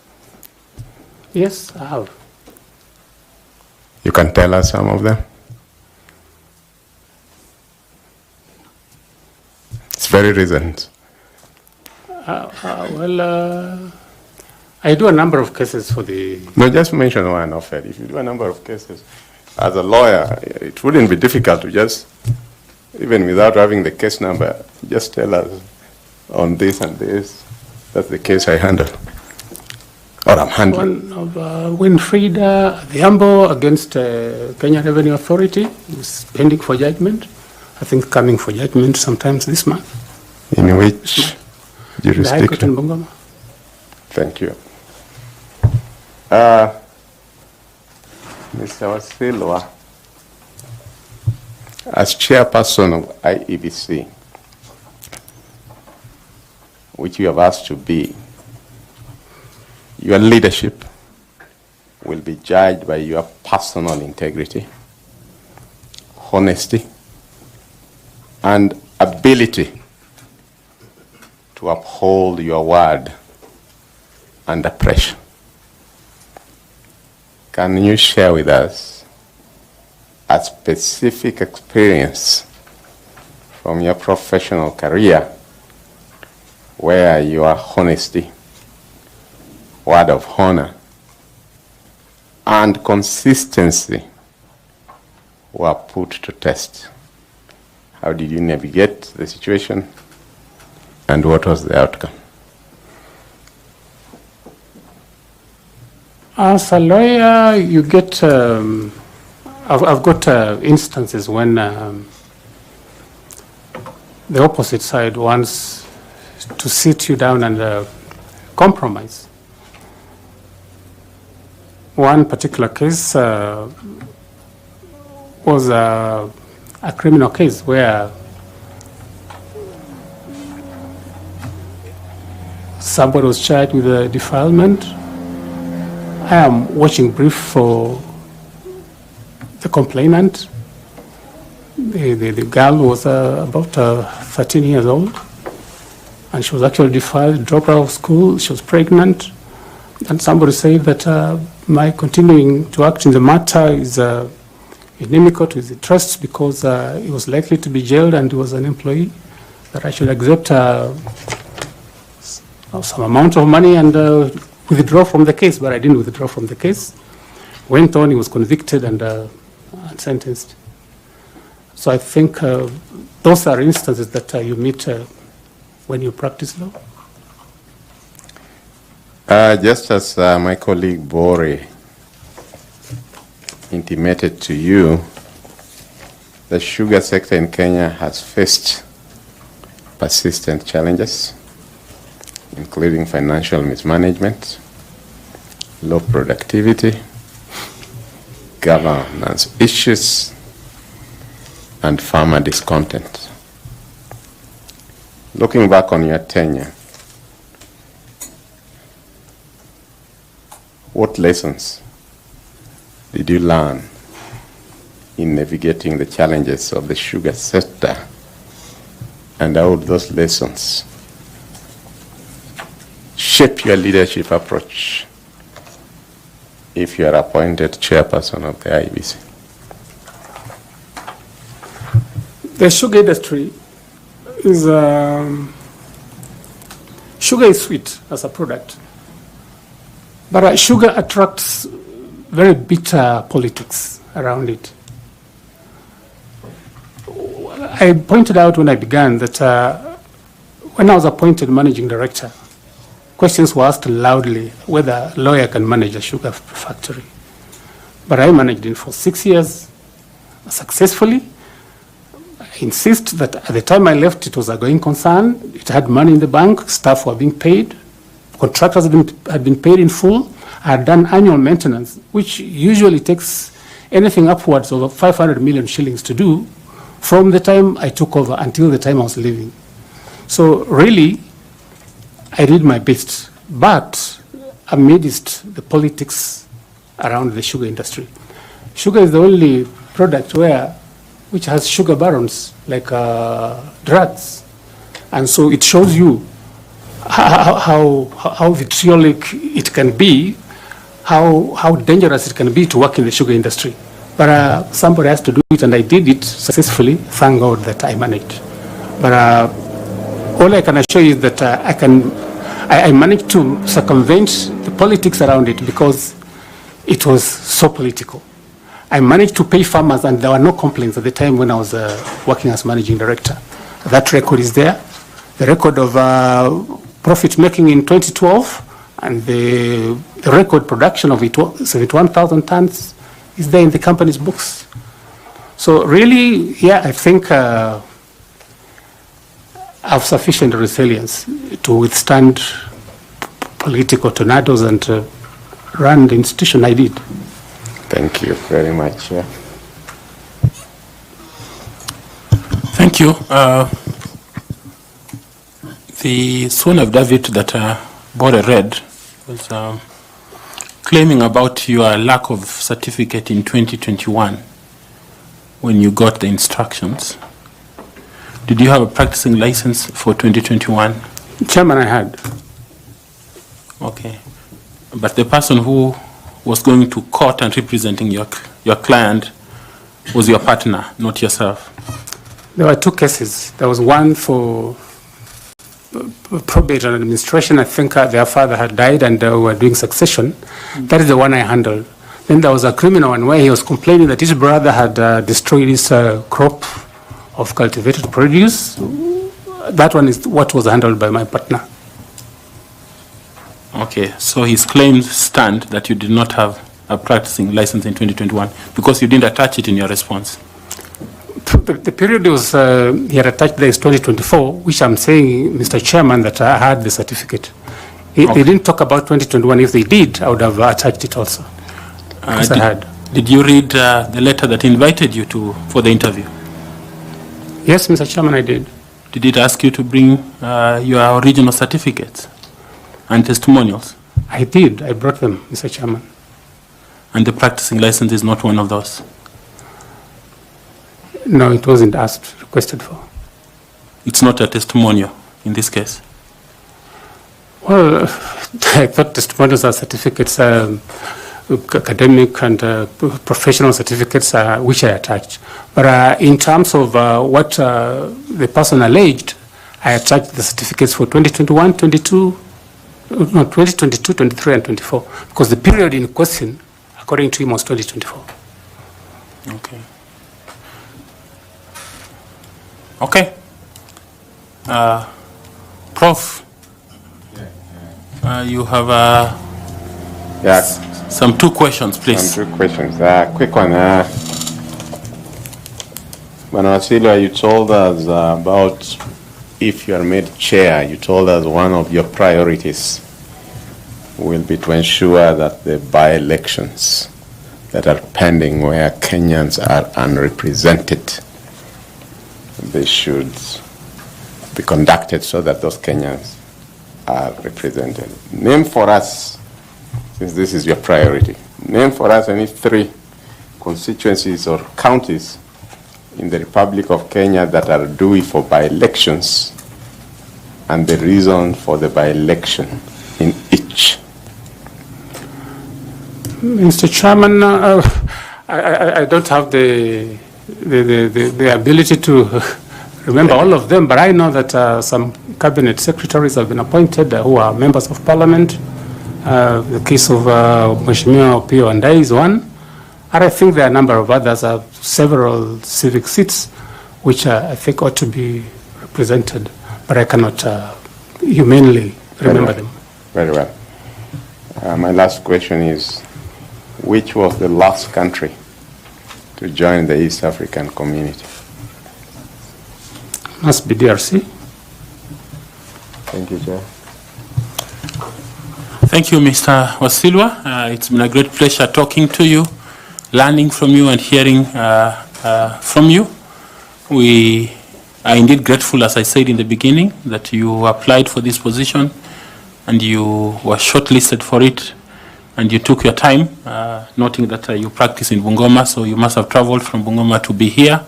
Yes, I have. You can tell us some of them? It's very recent. I do a number of cases for the... No, just mention one of it. If you do a number of cases, as a lawyer, it wouldn't be difficult to just, even without having the case number, just tell us on this and this. That's the case I handle. Or I'm handling. One of Winfrida Adhiambo against Kenya Revenue Authority is pending for judgment. I think coming for judgment sometimes this month. In which The High Court in jurisdiction? Bungoma. Thank you. Mr. Wasilwa, as chairperson of IEBC, which you have asked to be, your leadership will be judged by your personal integrity, honesty, and ability to uphold your word under pressure. Can you share with us a specific experience from your professional career where your honesty, word of honor, and consistency were put to test? How did you navigate the situation, and what was the outcome? As a lawyer, you get... I've got instances when the opposite side wants to sit you down and compromise. One particular case was a criminal case where somebody was charged with a defilement. I am watching brief for the complainant. The girl was about 13 years old, and she was actually defiled, dropped out of school. She was pregnant, and somebody said that my continuing to act in the matter is inimical to his interests because he was likely to be jailed and he was an employee, that I should accept some amount of money and withdraw from the case, but I didn't withdraw from the case. Went on, he was convicted and sentenced. So I think those are instances that you meet when you practice law. Just as my colleague Bori intimated to you, the sugar sector in Kenya has faced persistent challenges, including financial mismanagement, low productivity, governance issues, and farmer discontent. Looking back on your tenure, what lessons did you learn in navigating the challenges of the sugar sector, and how would those lessons shape your leadership approach if you are appointed chairperson of the IEBC? The sugar industry is, sugar is sweet as a product, but sugar attracts very bitter politics around it. I pointed out when I began that when I was appointed managing director, questions were asked loudly whether a lawyer can manage a sugar factory. But I managed it for 6 years successfully. I insist that at the time I left, it was a going concern. It had money in the bank, staff were being paid, contractors had been paid in full. I had done annual maintenance, which usually takes anything upwards of 500 million shillings to do from the time I took over until the time I was leaving. So really, I did my best, but amidst the politics around the sugar industry. Sugar is the only product which has sugar barons, like drugs. And so it shows you how vitriolic it can be, how dangerous it can be to work in the sugar industry. But somebody has to do it, and I did it successfully. Thank God that I managed. But all I can assure you is that I managed to circumvent the politics around it because it was so political. I managed to pay farmers, and there were no complaints at the time when I was working as managing director. That record is there. The record of profit making in 2012 and the record production of 71,000 tons is there in the company's books. So really, yeah, I think I have sufficient resilience to withstand political tornadoes and run the institution I did. Thank you very much. Yeah. Thank you. The sworn affidavit that Bora read was claiming about your lack of certificate in 2021 when you got the instructions. Did you have a practicing license for 2021? Chairman, I had. Okay. But the person who was going to court and representing your client was your partner, not yourself? There were two cases. There was one for probate and administration. I think their father had died and they were doing succession. That is the one I handled. Then there was a criminal one where he was complaining that his brother had destroyed his crop of cultivated produce. That one is what was handled by my partner. Okay, so his claims stand that you did not have a practicing license in 2021 because you didn't attach it in your response. The period was, he had attached there is 2024, which I'm saying, Mr. Chairman, that I had the certificate. They didn't talk about 2021. If they did, I would have attached it also. Because I had. Did you read the letter that invited you for the interview? Yes, Mr. Chairman, I did. Did it ask you to bring your original certificates and testimonials? I did. I brought them, Mr. Chairman. And the practicing license is not one of those? No, it wasn't requested for. It's not a testimonial in this case? Well, I thought testimonials are certificates, academic and professional certificates, which I attached. But in terms of what the person alleged, I attached the certificates for 2021, 2022, 23, and 24, because the period in question, according to him, was 2024. Okay. Okay. Prof, you have some two questions, please. Some two questions. Quick one. Manawasilo, you told us about if you are made chair, you told us one of your priorities will be to ensure that the by-elections that are pending where Kenyans are unrepresented, they should be conducted so that those Kenyans are represented. Name for us, since this is your priority, name for us any 3 constituencies or counties in the Republic of Kenya that are due for by-elections and the reason for the by-election in each. Mr. Chairman, I don't have the ability to remember all of them, but I know that some cabinet secretaries have been appointed who are members of parliament. The case of Mheshimiwa Opiyo Wandayi is one. And I think there are a number of others, several civic seats, which I think ought to be represented, but I cannot humanly remember them. Very well. My last question is, which was the last country to join the East African community? Must be DRC. Thank you, Chair. Thank you, Mr. Wasilwa. It's been a great pleasure talking to you, learning from you and hearing from you. We are indeed grateful, as I said in the beginning, that you applied for this position and you were shortlisted for it and you took your time, noting that you practice in Bungoma, so you must have traveled from Bungoma to be here.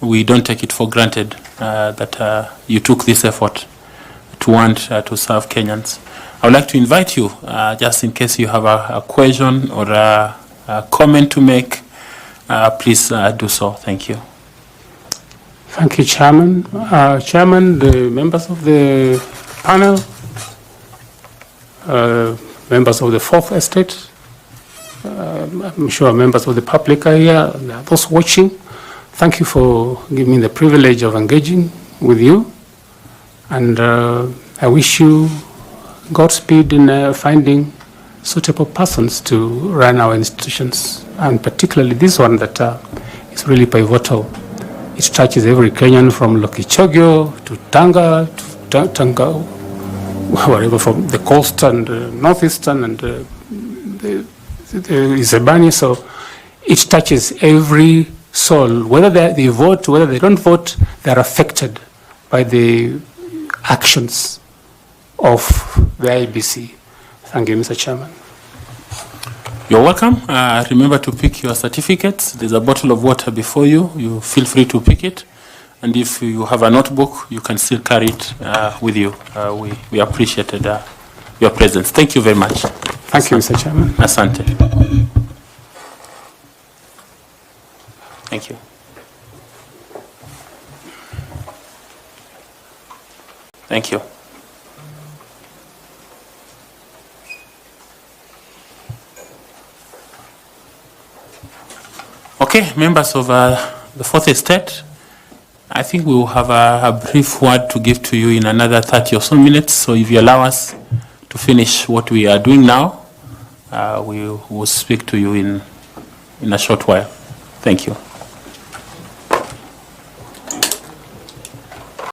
We don't take it for granted that you took this effort to want to serve Kenyans. I would like to invite you, just in case you have a question or a comment to make, please do so. Thank you. Thank you, Chairman. Chairman, the members of the panel, members of the Fourth Estate, I'm sure members of the public are here, those watching. Thank you for giving me the privilege of engaging with you. And I wish you Godspeed in finding suitable persons to run our institutions, and particularly this one that is really pivotal. It touches every Kenyan from Lokichogyo to Tanga, wherever, from the coast and northeastern and the Isebani. So it touches every soul, whether they vote, whether they don't vote, they are affected by the actions of the IEBC. Thank you, Mr. Chairman. You're welcome. Remember to pick your certificates. There's a bottle of water before you. You feel free to pick it. And if you have a notebook, you can still carry it with you. We appreciated your presence. Thank you very much. Thank you, Mr. Chairman. Asante. Thank you. Thank you. Okay, members of the Fourth Estate, I think we will have a brief word to give to you in another 30 or so minutes. So if you allow us to finish what we are doing now, we will speak to you in a short while. Thank you.